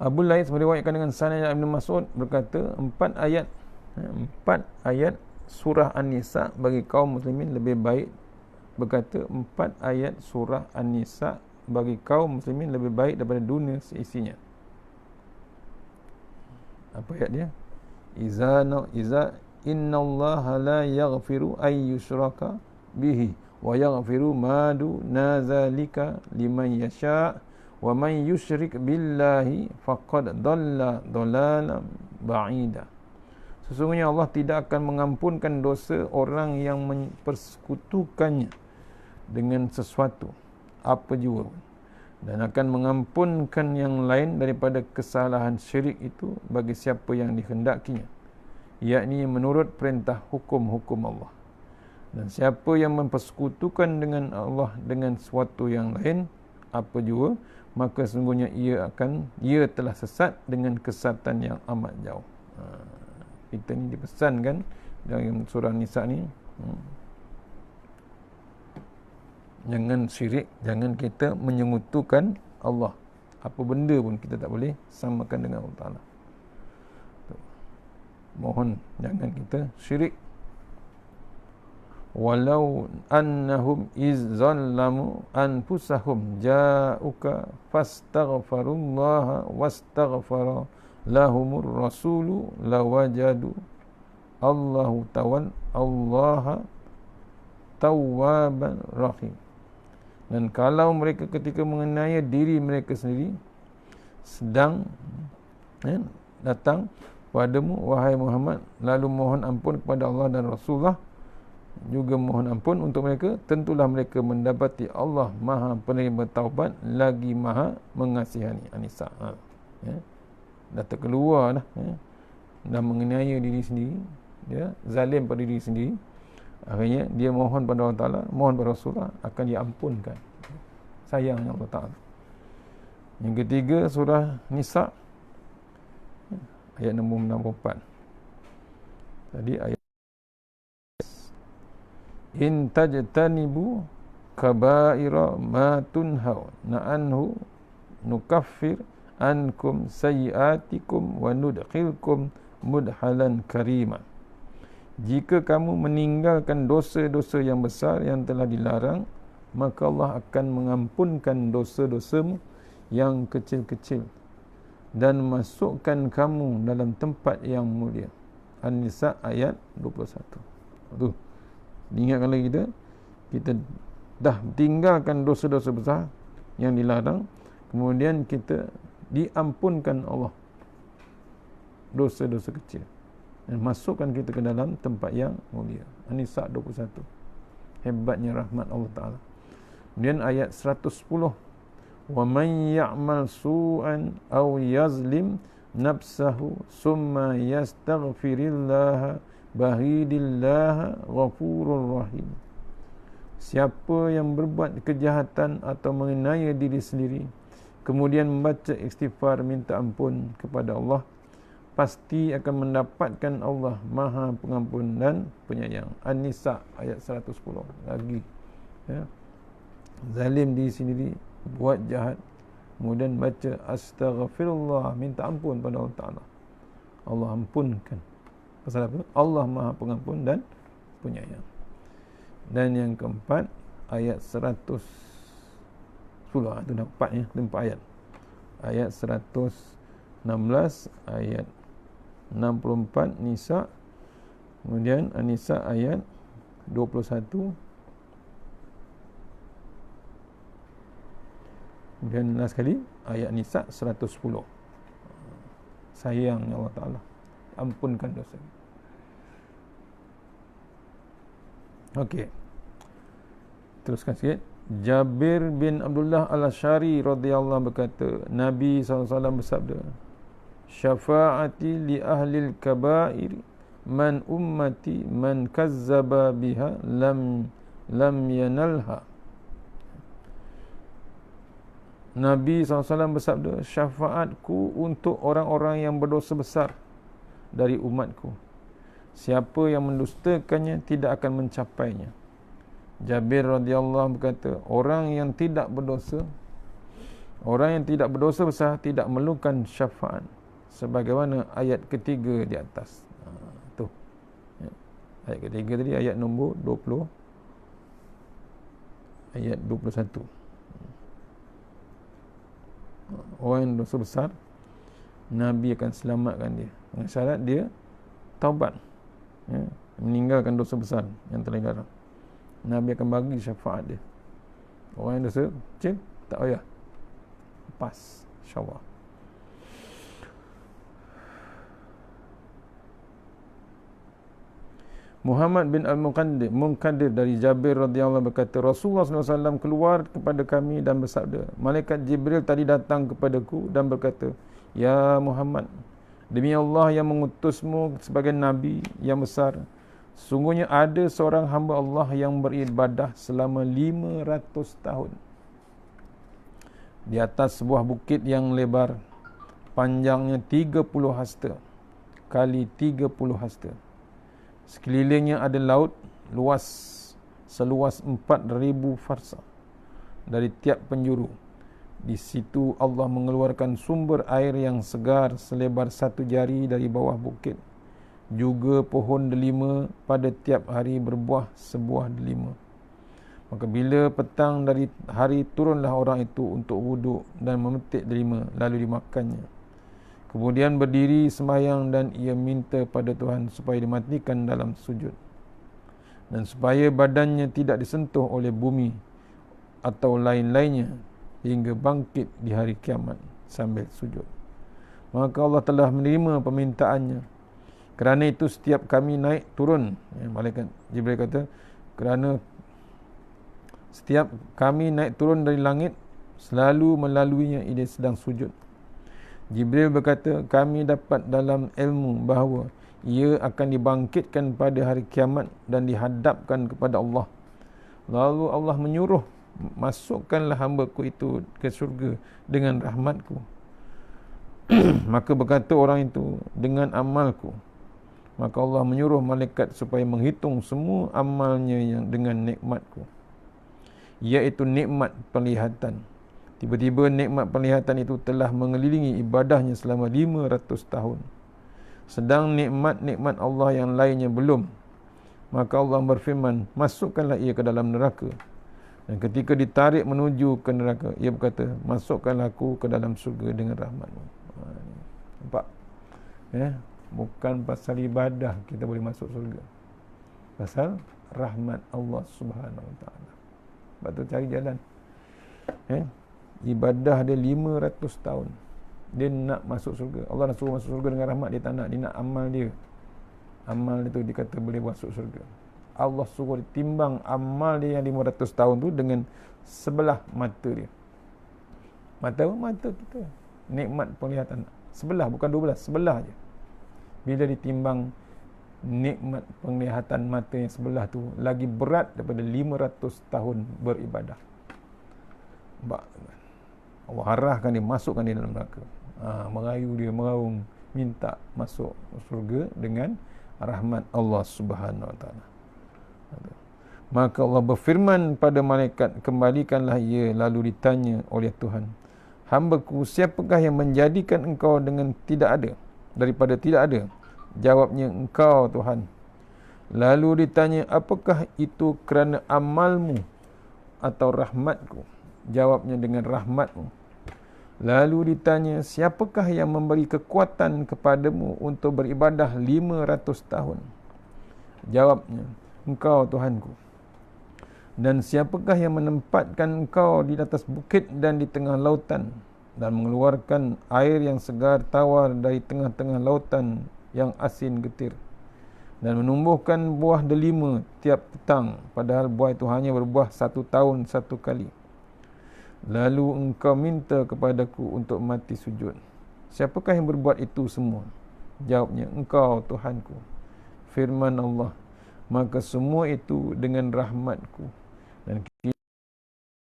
Abu Laits meriwayatkan dengan sanad Ibn Mas'ud berkata, 4 ayat surah An-Nisa bagi kaum muslimin lebih baik. Berkata 4 ayat surah An-Nisa bagi kaum muslimin lebih baik daripada dunia seisinya. Apa ayat dia? Iza innallaha la yaghfiru ay yushraka bihi wa yaghfiru ma duna zalika liman yasha' wa man yusyrik billahi faqad dhalla dhalalan ba'ida. Sesungguhnya Allah tidak akan mengampunkan dosa orang yang mempersekutukannya dengan sesuatu apa jua, dan akan mengampunkan yang lain daripada kesalahan syirik itu bagi siapa yang dikehendakinya, yakni menurut perintah hukum-hukum Allah. Dan siapa yang mempersekutukan dengan Allah dengan sesuatu yang lain apa jua, maka sesungguhnya ia telah sesat dengan kesesatan yang amat jauh. Kita ni dipesankan dalam surah Nisa ni, jangan syirik, jangan kita menyekutukan Allah. Apa benda pun kita tak boleh samakan dengan Allah Ta'ala. Mohon jangan kita syirik. Walau annahum izzallamu anfusahum ja'uka fastaghfarullaha wastaghfara lahumur rasulu lawajadu Allahu Allaha tawwaban rahim. Dan kalau mereka ketika mengenai diri mereka sendiri sedang datang padamu wahai Muhammad, lalu mohon ampun kepada Allah dan Rasulullah, juga mohon ampun untuk mereka, tentulah mereka mendapati Allah Maha penerima taubat lagi Maha mengasihani. An-Nisa. Ya. Dah terkeluar dah, ya. Dah menganiaya diri sendiri, dia zalim pada diri sendiri. Akhirnya dia mohon pada Allah Ta'ala, mohon pada Rasulullah, akan diampunkan. Sayangnya Allah Ta'ala. Yang ketiga, surah Nisa, ayat nombor 64. Tadi ayat in tajtanibu kaba'ira ma tunhaw na'anhu nukaffir ankum sayyiatikum wa nudkhilkum mudhalan karima. Jika kamu meninggalkan dosa-dosa yang besar yang telah dilarang, maka Allah akan mengampunkan dosa-dosamu yang kecil-kecil dan masukkan kamu dalam tempat yang mulia. An-Nisa ayat 21. Tu. Diingatkan lagi kita dah tinggalkan dosa-dosa besar yang dilarang, kemudian kita diampunkan Allah dosa-dosa kecil dan masukkan kita ke dalam tempat yang mulia. An-Nisa 21. Hebatnya rahmat Allah Ta'ala. Kemudian ayat 110. Wa man ya'mal su'an aw yazlim nafsahu summa yastaghfirillaha bahidillaha ghafurur rahim. Siapa yang berbuat kejahatan atau menganiaya diri sendiri, kemudian membaca istighfar minta ampun kepada Allah, pasti akan mendapatkan Allah Maha Pengampun dan Penyayang. An-Nisa ayat 110 lagi, ya. Zalim diri sendiri, buat jahat, kemudian baca astaghfirullah, minta ampun pada Allah Ta'ala, Allah ampunkan. Pasal apa? Allah Maha Pengampun dan Penyayang. Dan yang keempat, ayat 110. Itu dah 4 ya, 4 ayat. Ayat 116, ayat 64 Nisa, kemudian An-Nisa ayat 21, kemudian last kali ayat Nisa 110. Sayangnya Allah Ta'ala, ampunkan dosa. Okey, teruskan sikit. Jabir bin Abdullah Al-Asy'ari radhiyallahu berkata, Nabi SAW bersabda, syafaati li ahlil kaba'ir man ummati man kazzaba biha lam yanalha. Nabi SAW bersabda, syafaatku untuk orang-orang yang berdosa besar dari umatku, siapa yang mendustakannya tidak akan mencapainya. Jabir radhiyallahu berkata, orang yang tidak berdosa besar tidak memerlukan syafaat, sebagaimana ayat ketiga di atas. Tu. Ya. Ayat ketiga tadi ayat nombor 20, ayat 21. Orang yang dosa besar, Nabi akan selamatkan dia dengan syarat dia taubat, ya, meninggalkan dosa besar yang telah dilarang. Nabi akan bagi syafaat dia. Orang yang dosa kecil tak payah, pas, insyaAllah. Muhammad bin Al-Munkadir dari Jabir radhiyallahu berkata, Rasulullah SAW keluar kepada kami dan bersabda, malaikat Jibril tadi datang kepadaku dan berkata, ya Muhammad, demi Allah yang mengutusmu sebagai Nabi yang besar, sungguhnya ada seorang hamba Allah yang beribadah selama 500 tahun di atas sebuah bukit yang lebar, panjangnya 30 hasta kali 30 hasta. Sekelilingnya ada laut luas seluas 4,000 farsa dari tiap penjuru. Di situ Allah mengeluarkan sumber air yang segar selebar 1 jari dari bawah bukit. Juga pohon delima pada tiap hari berbuah sebuah delima. Maka bila petang dari hari, turunlah orang itu untuk wuduk dan memetik delima, lalu dimakannya. Kemudian berdiri sembahyang dan ia minta pada Tuhan supaya dimatikan dalam sujud, dan supaya badannya tidak disentuh oleh bumi atau lain-lainnya hingga bangkit di hari kiamat sambil sujud. maka Allah telah menerima permintaannya. Kerana itu setiap kami naik turun, malaikat Jibril kata, kerana setiap kami naik turun dari langit, selalu melaluinya ia sedang sujud. Jibril berkata, kami dapat dalam ilmu bahawa ia akan dibangkitkan pada hari kiamat dan dihadapkan kepada Allah. Lalu Allah menyuruh, masukkanlah hamba-Ku itu ke syurga dengan rahmat-Ku. Maka berkata orang itu, dengan amal-Ku. Maka Allah menyuruh malaikat supaya menghitung semua amalnya yang dengan nikmat-Ku, iaitu nikmat penglihatan. Tiba-tiba nikmat penglihatan itu telah mengelilingi ibadahnya selama 500 tahun. Sedang nikmat-nikmat Allah yang lainnya belum. Maka Allah berfirman, masukkanlah ia ke dalam neraka. Dan ketika ditarik menuju ke neraka, ia berkata, masukkanlah aku ke dalam surga dengan rahmat-Mu. Nampak? Bukan pasal ibadah kita boleh masuk surga. Pasal rahmat Allah Subhanahu Wa Taala. Sebab tu cari jalan. Ibadah dia 500 tahun. Dia nak masuk surga. Allah nak suruh masuk surga dengan rahmat, dia tak nak. Dia nak amal dia. Amal itu dikata boleh masuk surga. Allah suruh ditimbang amal dia yang 500 tahun tu dengan sebelah mata dia. Mata apa? Mata kita. Nikmat penglihatan. Sebelah, bukan 12. Sebelah je. Bila ditimbang nikmat penglihatan mata yang sebelah tu lagi berat daripada 500 tahun beribadah. Allah arahkan dia, masukkan dia dalam neraka. Merayu dia, meraung, minta masuk surga dengan rahmat Allah Subhanahu Wa Taala. Maka Allah berfirman pada malaikat, kembalikanlah ia. Lalu ditanya oleh Tuhan, hamba-Ku, siapakah yang menjadikan engkau dengan tidak ada, daripada tidak ada? Jawabnya, Engkau Tuhan. Lalu ditanya, apakah itu kerana amalmu atau rahmat-Ku? Jawabnya, dengan rahmat-Mu. Lalu ditanya, siapakah yang memberi kekuatan kepadamu untuk beribadah 500 tahun? Jawabnya, Engkau Tuhanku. Dan siapakah yang menempatkan engkau di atas bukit dan di tengah lautan, dan mengeluarkan air yang segar tawar dari tengah-tengah lautan yang asin getir, dan menumbuhkan buah delima tiap petang, padahal buah itu hanya berbuah 1 tahun 1 kali. Lalu engkau minta kepadaku untuk mati sujud. Siapakah yang berbuat itu semua? Jawabnya, Engkau Tuhanku. Firman Allah, maka semua itu dengan rahmatku, dan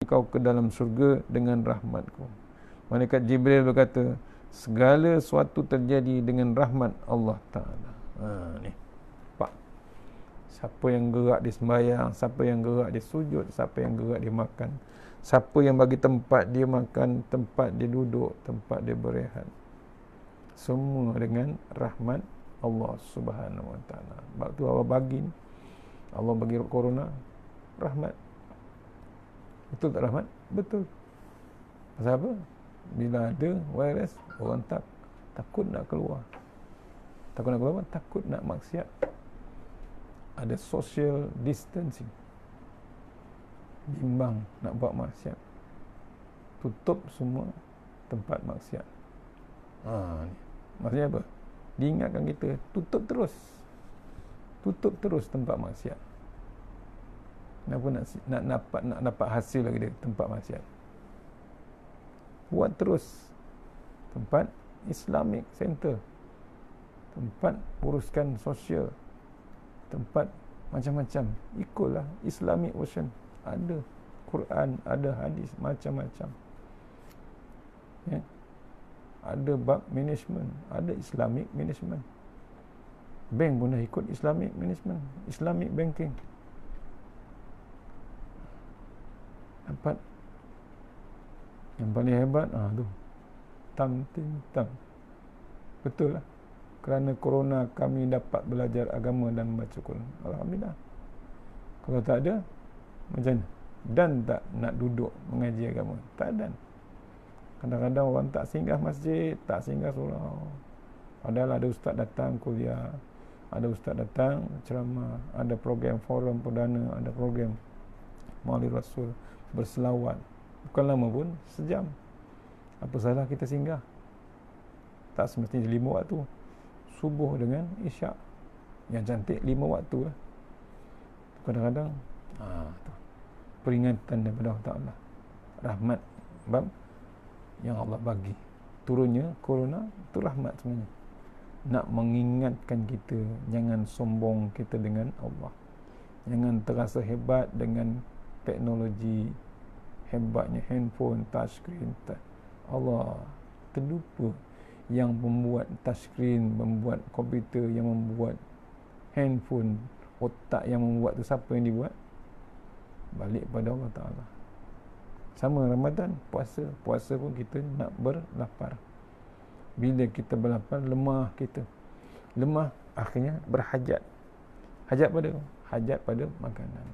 kau ke dalam surga dengan rahmatku. Malaikat Jibril berkata, segala sesuatu terjadi dengan rahmat Allah Ta'ala. Ni Pak, siapa yang gerak dia sembahyang, siapa yang gerak dia sujud, siapa yang gerak dia makan, siapa yang bagi tempat dia makan, tempat dia duduk, tempat dia berehat, semua dengan rahmat Allah Subhanahu Wa Taala. Sebab tu Allah bagi corona rahmat. Betul tak rahmat? Betul. Pasal apa? Bila ada virus, orang takut nak keluar. Takut nak keluar, takut nak maksiat. Ada social distancing. Bimbang nak buat maksiat. Tutup semua tempat maksiat. Maksudnya apa? Diingatkan kita, tutup terus tempat maksiat. Kenapa nak dapat hasil lagi dari tempat maksiat? Buat terus tempat Islamic Center, tempat uruskan sosial, tempat macam-macam. Ikutlah Islamic Ocean. Ada Quran, ada hadis, macam-macam. Ada bab management, ada Islamic management. Bank pun dah ikut Islamic management, Islamic banking. Dapat yang paling hebat tu tam. Betul lah. Kerana corona kami dapat belajar agama dan membaca Quran. Alhamdulillah. Kalau tak ada, macam mana? Dan tak nak duduk mengaji agama. Tak dan. Kadang-kadang orang tak singgah masjid, tak singgah surau. Padahal ada ustaz datang kuliah, ada ustaz datang ceramah, ada program forum perdana, ada program Maulid Rasul, berselawat. Bukan lama pun, sejam. Apa salah kita singgah? Tak semestinya 5 waktu. Subuh dengan isyak. Yang cantik 5 waktu lah. Kadang-kadang tu. Peringatan daripada Allah Ta'ala. Rahmat. Sebab yang Allah bagi. Turunnya corona itu rahmat sebenarnya. Nak mengingatkan kita, jangan sombong kita dengan Allah. Jangan terasa hebat dengan teknologi, hebatnya handphone, touchscreen. Allah terlupa yang membuat touchscreen, membuat komputer, yang membuat handphone, otak yang membuat tu siapa yang dibuat? Balik pada Allah Ta'ala. Sama Ramadan, puasa. Puasa pun kita nak berlapar. Bila kita berlapar, lemah kita. Lemah, akhirnya berhajat. Hajat pada makanan.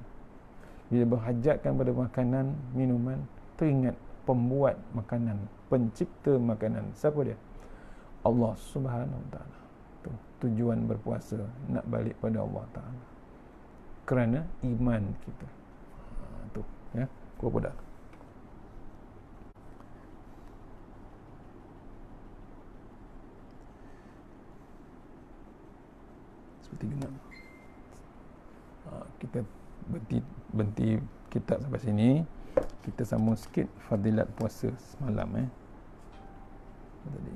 Bila berhajatkan pada makanan, minuman, teringat pembuat makanan, pencipta makanan. Siapa dia? Allah Subhanahu Wa Ta'ala. Tu tujuan berpuasa, nak balik pada Allah Ta'ala. Kerana iman kita. Tu, ya. Kuda. Seperti dengar. Kita berhenti kitab sampai sini. Kita sambung sikit fadilat puasa semalam tadi.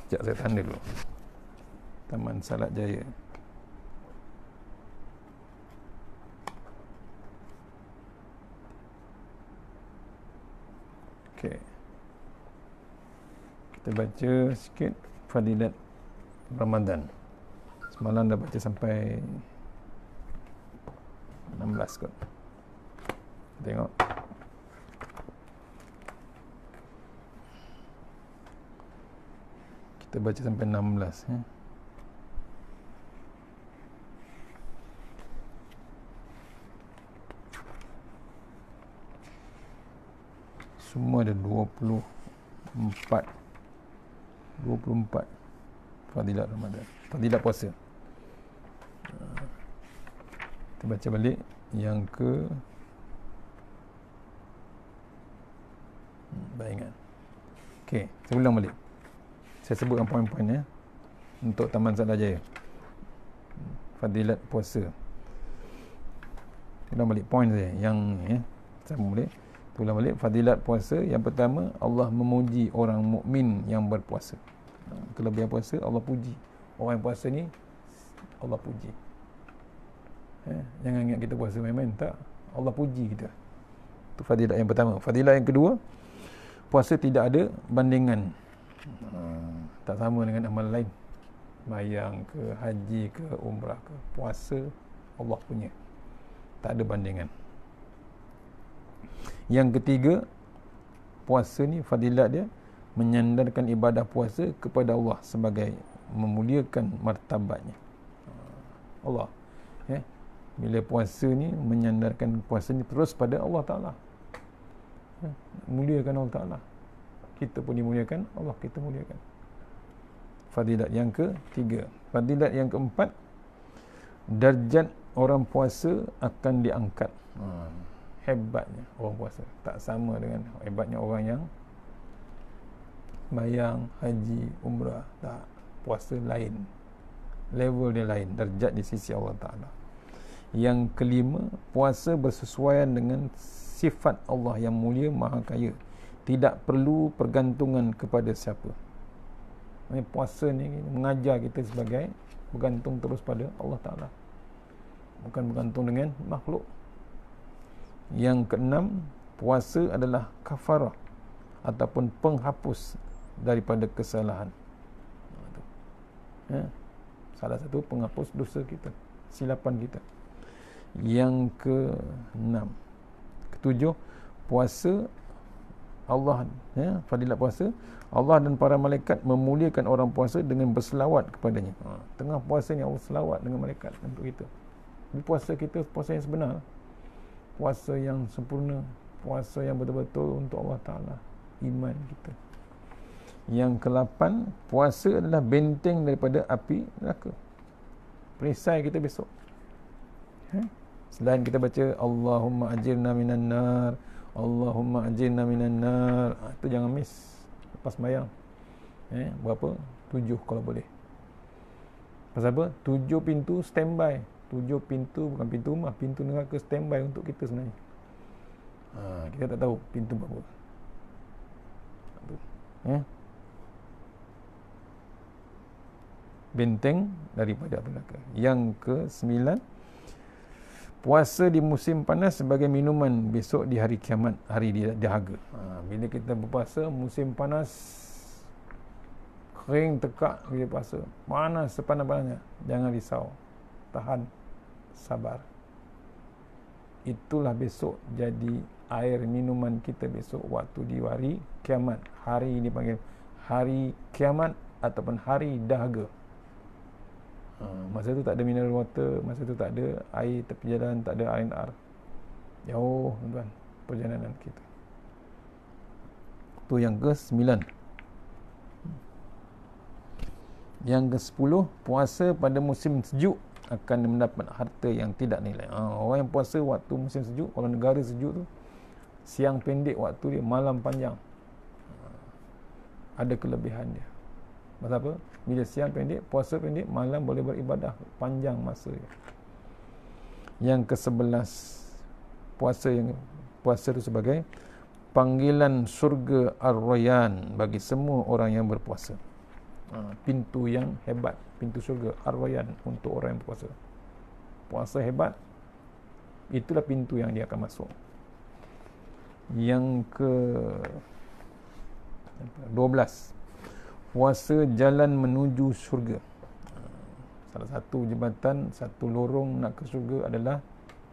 Sekejap saya tanda dulu. Taman Salak Jaya. Okey. Kita baca sikit fadilat Ramadan. Semalam dah baca sampai 16 kot. Tengok. Kita baca sampai 16 ya. Semua ada 24 fadilat Ramadan, fadilat puasa. Kita baca balik yang ke baik ingat. Okey, saya ulang balik. Saya sebutkan poin-poin untuk Taman Salak Jaya. Fadilat puasa. Ulang balik poin saya yang saya boleh ulang balik. Fadilat puasa yang pertama, Allah memuji orang mukmin yang berpuasa. Kelebihan puasa, Allah puji. Orang yang puasa ni Allah puji. Jangan ingat kita puasa main-main, tak. Allah puji kita. Itu fadilat yang pertama. Fadilat yang kedua, puasa tidak ada bandingan. Tak sama dengan amal lain. Bayang ke, haji ke, umrah ke. Puasa Allah punya. Tak ada bandingan. Yang ketiga, puasa ni fadilat dia menyandarkan ibadah puasa kepada Allah sebagai memuliakan martabatnya. Allah. Bila puasa ni menyandarkan puasa ni terus pada Allah Ta'ala. Muliakan Allah Ta'ala. Kita pun dimuliakan, Allah kita muliakan. Fadilat yang ketiga. Fadilat yang keempat, darjat orang puasa akan diangkat. Hebatnya orang puasa. Tak sama dengan hebatnya orang yang bayang, haji, umrah. Tak. Puasa lain. Level dia lain. Darjat di sisi Allah Ta'ala. Yang kelima, puasa bersesuaian dengan sifat Allah yang mulia, maha kaya. Tidak perlu pergantungan kepada siapa. Puasa ni mengajar kita sebagai bergantung terus pada Allah Ta'ala. Bukan bergantung dengan makhluk. Yang keenam, puasa adalah kafarah ataupun penghapus daripada kesalahan. Salah satu penghapus dosa kita, silapan kita. Yang keenam. Ketujuh, puasa Allah, fadilat puasa, Allah dan para malaikat memuliakan orang puasa dengan berselawat kepadanya. Tengah puasa ni Allah selawat dengan malaikat untuk kita. Ini puasa kita, puasa yang sebenar, puasa yang sempurna, puasa yang betul-betul untuk Allah Ta'ala, iman kita. Yang ke-8, puasa adalah benteng daripada api neraka, perisai kita besok. Selain kita baca Allahumma ajirna minan nar Allahumma ajirna minan nar. Itu jangan miss lepas sembahyang. Berapa? 7 kalau boleh. Pasal apa? 7 pintu standby. 7 pintu, bukan pintu rumah, pintu neraka standby untuk kita sebenarnya. Kita tak tahu pintu berapa. Benteng daripada api neraka. Yang ke-9, puasa di musim panas sebagai minuman besok di hari kiamat, hari dahaga. Bila kita berpuasa musim panas, kering tekak bila puasa, panas sepanas-panasnya, jangan risau, tahan, sabar. Itulah besok jadi air minuman kita besok waktu di hari kiamat. Hari ini dipanggil hari kiamat ataupun hari dahaga. Masa tu tak ada mineral water, masa tu tak ada air tepi jalan, tak ada R&R. Jauh tuan perjalanan kita. Tu yang ke-9. Yang ke-10, puasa pada musim sejuk akan mendapat harta yang tidak nilai. Orang yang puasa waktu musim sejuk, kalau negara sejuk tu, siang pendek waktu dia, malam panjang. Ada kelebihan dia. Pasal apa? Bila siang pendek, puasa pendek, malam boleh beribadah panjang masa dia. Yang ke-11, puasa itu sebagai panggilan surga Ar-Rayyan bagi semua orang yang berpuasa. Pintu yang hebat, pintu surga Ar-Rayyan untuk orang yang berpuasa. Puasa hebat, itulah pintu yang dia akan masuk. Yang ke-12, puasa jalan menuju syurga. Salah satu jembatan, satu lorong nak ke syurga adalah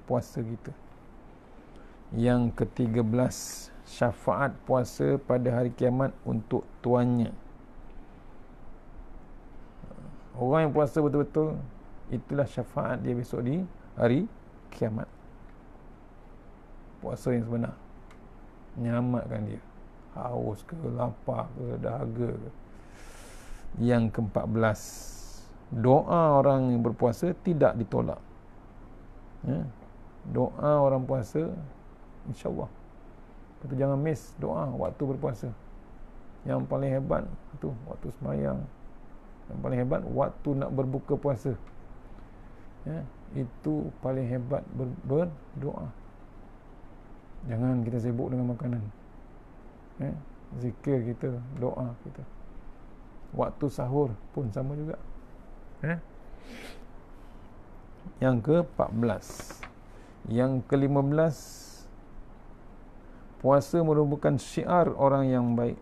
puasa kita. Yang ke-13, syafaat puasa pada hari kiamat untuk tuannya. Orang yang puasa betul-betul, itulah syafaat dia besok di hari kiamat. Puasa yang sebenar menyelamatkan dia, haus ke, lapar ke, dahaga ke. Yang ke-14, doa orang yang berpuasa tidak ditolak. Doa orang puasa, insya-Allah. Tapi jangan miss doa waktu berpuasa. Yang paling hebat tu waktu sembahyang. Yang paling hebat waktu nak berbuka puasa. Itu paling hebat berdoa. Jangan kita sibuk dengan makanan. Zikir kita, doa kita. Waktu sahur pun sama juga. Yang ke-14. Yang ke-15, puasa merupakan syiar orang yang baik.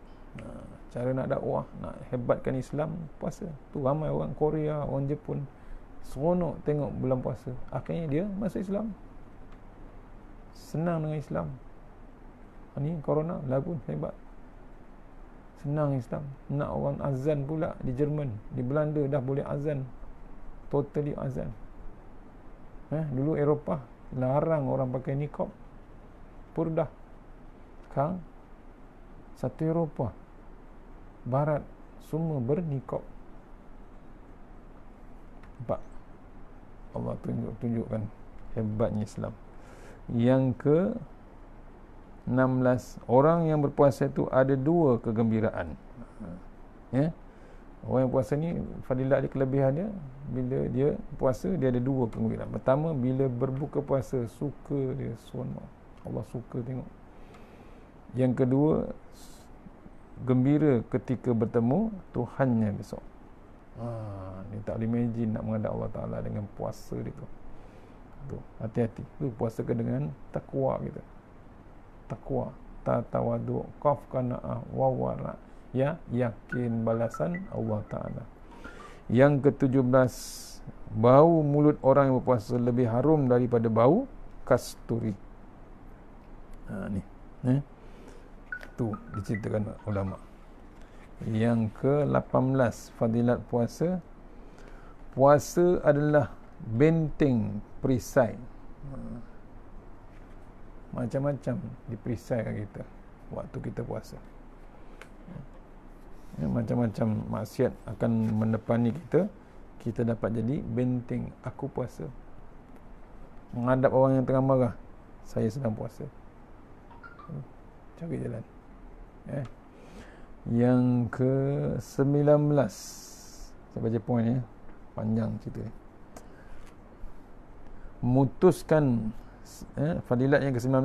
Cara nak dakwah, nak hebatkan Islam, puasa. Tu ramai orang Korea, orang Jepun seronok tengok bulan puasa. Akhirnya dia masuk Islam, senang dengan Islam. Ni corona lagu hebat, senang Islam. Nak orang azan pula di Jerman, di Belanda dah boleh azan, totally azan. Dulu Eropah larang orang pakai niqab, purdah. Sekarang satu Eropah Barat semua berniqab. Nampak? Allah tunjukkan hebatnya Islam. Yang ke-16, orang yang berpuasa itu ada 2 kegembiraan. Orang yang puasa ni fadilat dia, kelebihan dia, bila dia puasa dia ada 2 kegembiraan. Pertama, bila berbuka puasa, suka dia, seronok. Allah suka tengok. Yang kedua, gembira ketika bertemu Tuhannya besok. Dia tak boleh imagine nak menghadap Allah Ta'ala dengan puasa dia tu. Hati-hati. Tu puasakan dengan takwa kita. Takwa, tatawadu, qaf qanaah wa wara. Yakin balasan Allah Ta'ala. Yang ke-17, bau mulut orang yang berpuasa lebih harum daripada bau kasturi. Ni. Tu diceritakan ulama. Yang ke-18, fadilat puasa. Puasa adalah benteng perisai. Macam-macam diperisaikan kita waktu kita puasa. Macam-macam maksiat akan mendepani kita. Kita dapat jadi benteng. Aku puasa. Menghadap orang yang tengah marah, saya sedang puasa. cari jalan. Yang ke-19, saya baca poin ya, panjang cerita ni. Memutuskan fadilat yang ke-19,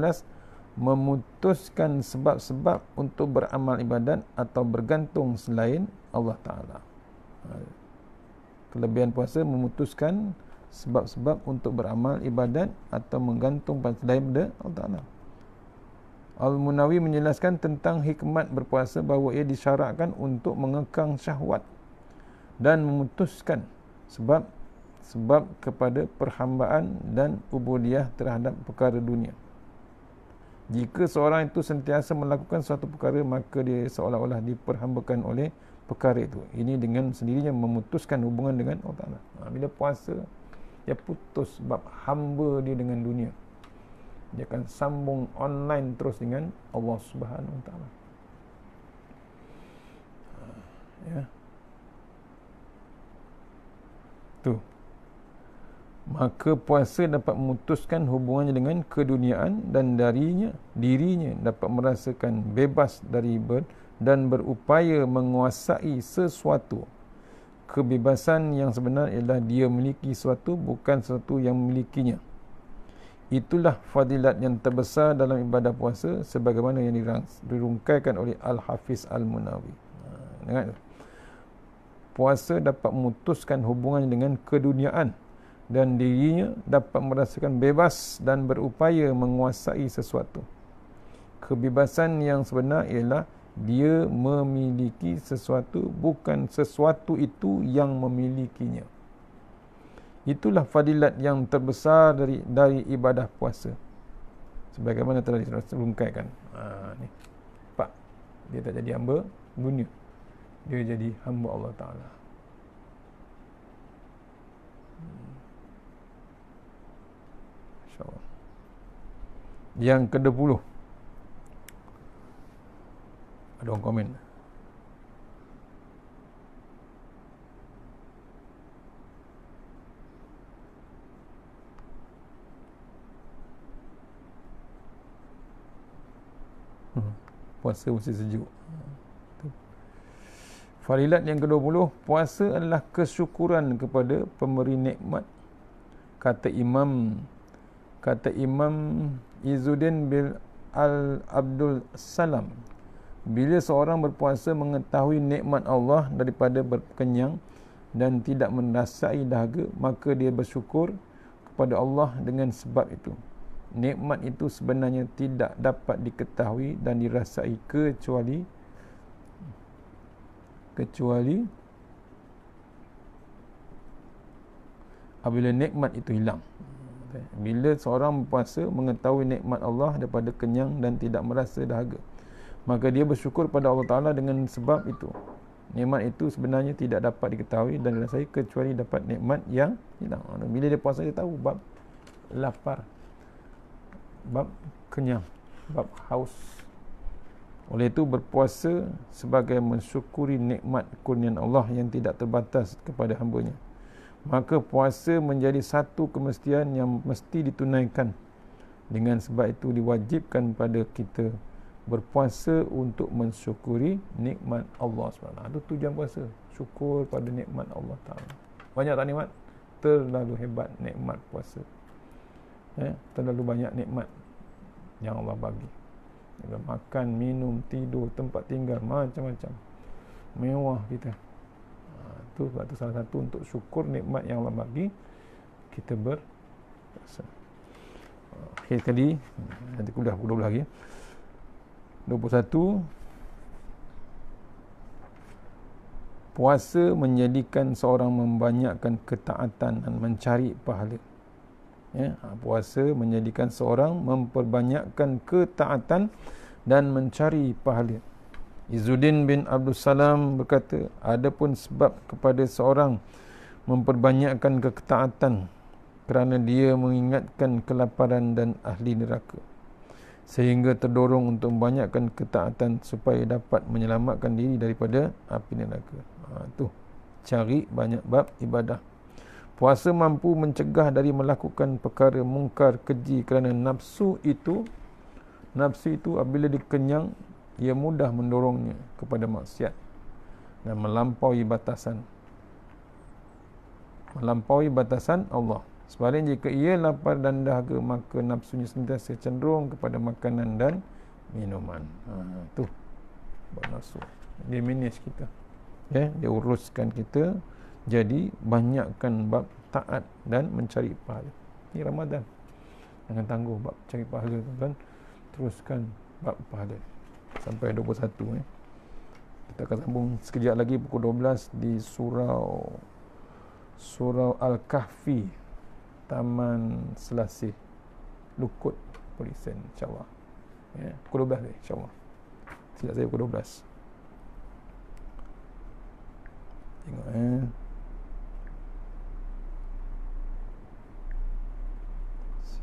memutuskan sebab-sebab untuk beramal ibadat atau bergantung selain Allah Ta'ala. Kelebihan puasa memutuskan sebab-sebab untuk beramal ibadat atau menggantung selain Allah Ta'ala. Al-Munawi menjelaskan tentang hikmat berpuasa bahawa ia disyaratkan untuk mengekang syahwat dan memutuskan sebab kepada perhambaan dan ubudiyah terhadap perkara dunia. Jika seorang itu sentiasa melakukan suatu perkara, maka dia seolah-olah diperhambakan oleh perkara itu. Ini dengan sendirinya memutuskan hubungan dengan Allah Ta'ala. Bila puasa, dia putus sebab hamba dia dengan dunia. Dia akan sambung online terus dengan Allah Subhanahu Wa Ta'ala. Ya. Tu. Maka puasa dapat memutuskan hubungannya dengan keduniaan dan dirinya dapat merasakan bebas dari dan berupaya menguasai sesuatu. Kebebasan yang sebenar ialah dia memiliki sesuatu, bukan sesuatu yang memilikinya. Itulah fadilat yang terbesar dalam ibadah puasa sebagaimana yang dirungkaikan oleh Al-Hafiz Al-Munawi. Dengar. Puasa dapat memutuskan hubungannya dengan keduniaan dan dirinya dapat merasakan bebas dan berupaya menguasai sesuatu. Kebebasan yang sebenar ialah dia memiliki sesuatu, bukan sesuatu itu yang memilikinya. Itulah fadilat yang terbesar dari ibadah puasa. Sebagaimana telah dirungkaikan. Ni. Pak, dia tak jadi hamba dunia. Dia jadi hamba Allah Ta'ala. InsyaAllah. Yang ke-20. Ada orang komen. Puasa mesti sejuk. Fadilat yang ke-20, puasa adalah kesyukuran kepada pemberi nikmat. Kata Imam Izzuddin bin Al-Abdul Salam, bila seorang berpuasa mengetahui nikmat Allah daripada berkenyang dan tidak merasai dahaga, maka dia bersyukur kepada Allah dengan sebab itu. Nikmat itu sebenarnya tidak dapat diketahui dan dirasai kecuali apabila nikmat itu hilang. Bila seorang berpuasa mengetahui nikmat Allah daripada kenyang dan tidak merasa dahaga, maka dia bersyukur pada Allah Ta'ala dengan sebab itu. Nikmat itu sebenarnya tidak dapat diketahui dan dirasai kecuali dapat nikmat yang hilang. Bila dia puasa, dia tahu bab lapar, bab kenyang, bab haus. Oleh itu berpuasa sebagai mensyukuri nikmat kurnian Allah yang tidak terbatas kepada hamba-Nya. Maka puasa menjadi satu kemestian yang mesti ditunaikan. Dengan sebab itu diwajibkan pada kita berpuasa untuk mensyukuri nikmat Allah SWT. Itu tujuan puasa, syukur pada nikmat Allah Ta'ala. Banyak tak nikmat? Terlalu hebat nikmat puasa. Terlalu banyak nikmat yang Allah bagi. Makan, minum, tidur, tempat tinggal, macam-macam. Mewah kita. Itu sebab itu salah satu untuk syukur nikmat yang Allah bagi, kita berpuasa. Akhir sekali, nanti kuliah pukul 12 lagi. 21. Puasa menjadikan seorang membanyakkan ketaatan dan mencari pahala. Puasa menjadikan seorang memperbanyakkan ketaatan dan mencari pahala. Izzuddin bin Abdul Salam berkata, adapun sebab kepada seorang memperbanyakkan ketaatan kerana dia mengingatkan kelaparan dan ahli neraka, sehingga terdorong untuk membanyakkan ketaatan supaya dapat menyelamatkan diri daripada api neraka. Tu cari banyak bab ibadah. Puasa mampu mencegah dari melakukan perkara mungkar keji kerana nafsu itu Nafsu itu apabila dikenyang, ia mudah mendorongnya kepada maksiat dan melampaui batasan Allah. Sebaliknya, jika ia lapar dan dahaga, maka nafsunya sentiasa cenderung kepada makanan dan minuman. Tu bab nafsu. Dia manage kita, dia uruskan kita. Jadi banyakkan bab taat dan mencari pahala. Ini Ramadan, jangan tangguh bab cari pahala kan. Teruskan bab pahala sampai 21. Kita akan sambung sekejap lagi pukul 12 di surau Al-Kahfi, Taman Selasih, Lukut, Perisen, insyaAllah. Pukul 12 insyaAllah. Silap saya pukul 12. Tengok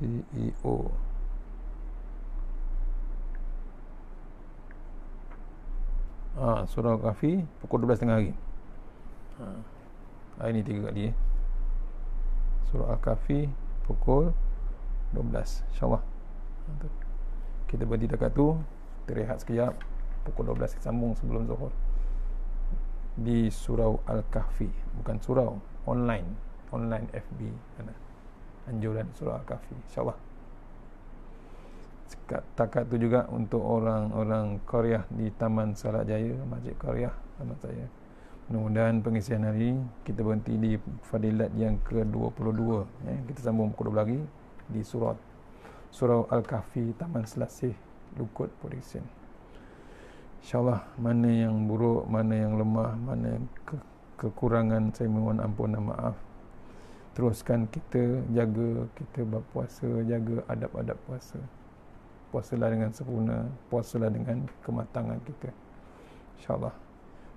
CEO surau Al-Kahfi pukul 12.30 hari. Hari ni 3 kali surau Al-Kahfi pukul 12 insyaAllah. Kita berhenti dekat tu, kita rehat sekejap, pukul 12 kita sambung sebelum Zuhur di surau Al-Kahfi. Bukan surau, online FB anjuran surau Al-Kahfi insyaAllah. Takat tu juga untuk orang-orang Korea di Taman Salak Jaya, Masjid Korea taman saya. Mudah-mudahan pengisian hari kita berhenti di Fadilat yang ke-22. Kita sambung pukul 12 lagi di surau Al-Kahfi, Taman Selasih, Lukut, Perisen. InsyaAllah, mana yang buruk, mana yang lemah, mana yang kekurangan, saya mohon ampun dan maaf. Teruskan kita jaga, kita berpuasa, jaga adab-adab puasa. Puasalah dengan sempurna, puasalah dengan kematangan kita, InsyaAllah.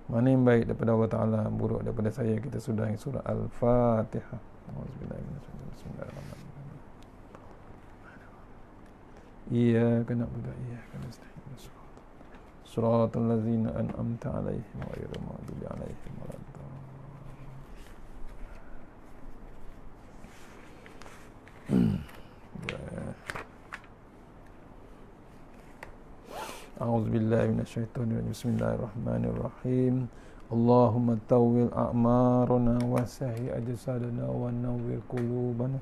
Mana yang baik daripada Allah Ta'ala, buruk daripada saya, kita sudahi surah Al-Fatihah. Bismillahirrahmanirrahim. Iyyaka na'budu wa iyyaka nasta'in. Shiratal ladzina an'amta 'alaihim ghairil maghdubi 'alaihim waladdallin. A'udzu billahi minasyaitonir rajim. Bismillahirrahmanirrahim. Allahumma tawwil a'marana wa sahhi ajsadana wa nawwir qulubana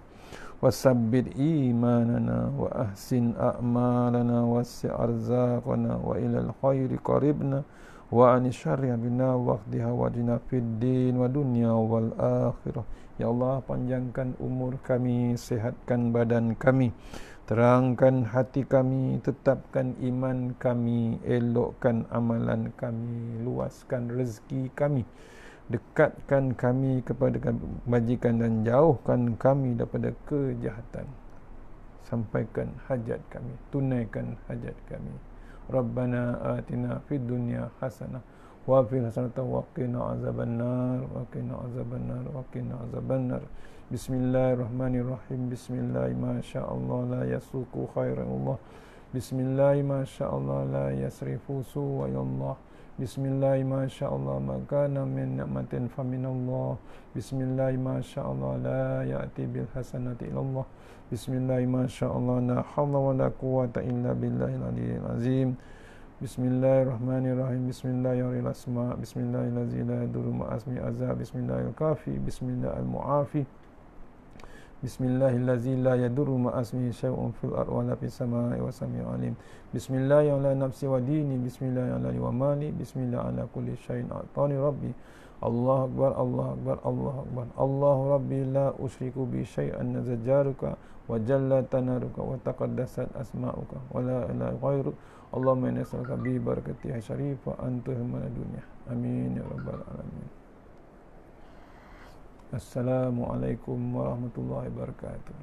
wa sabbit imanana wa ahsin a'malana wa wasi' arzaqana wa ilal khairi qaribna wa an syarri bina waqdiha wajina fid din wa dunya wal akhirah. Ya Allah, panjangkan umur kami, sihatkan badan kami, terangkan hati kami, tetapkan iman kami, elokkan amalan kami, luaskan rezeki kami, dekatkan kami kepada kebajikan dan jauhkan kami daripada kejahatan. Sampaikan hajat kami, tunaikan hajat kami. Rabbana atina fid dunya hasanah wa fil hasanati wa qina azabannar wa qina azabannar wa qina azabannar. Bismillahirrahmanirrahim. Bismillahi masyaallah la yasuku khairullah. Bismillahi masyaallah la yasrifu suwayallah. Bismillahi masyaallah makana min ni'matin faminallah. Bismillahi masyaallah la ya'ti bil hasanati illallah. Bismillahi masyaallah la hawla wa la quwwata illa billahil aliyyil azim. Bismillahirrahmanirrahim. Bismillahirrahmanirrahim. Bismillahirrahmanirrahim. La yadurru ma'asmi azab. Bismillahirrahmanirrahim. Bismillahirrahmanirrahim. Bismillahirrahmanirrahim. La yadurru ma'asmi syai'un fil ardi wa la fis samaa'i wa samii'un 'alim. Bismillahirrahmanirrahim. Nafsi wa dini. Bismillahirrahmanirrahim. Wa mali. Bismillahirrahmanirrahim. Ala kulli syai'in a'tani rabbi. Allahu akbar, Allahu akbar, Allahu akbar. Allahu rabbi la usyriku bi syai'an nazajaruka wa jalla tanaruka wa taqaddasat asma'uka wa la ilaha ghairuk. Allahumma inna nas'aluka bi barakatiha syarifah antuhum min dunya. Amin ya rabbal alamin. Assalamualaikum warahmatullahi wabarakatuh.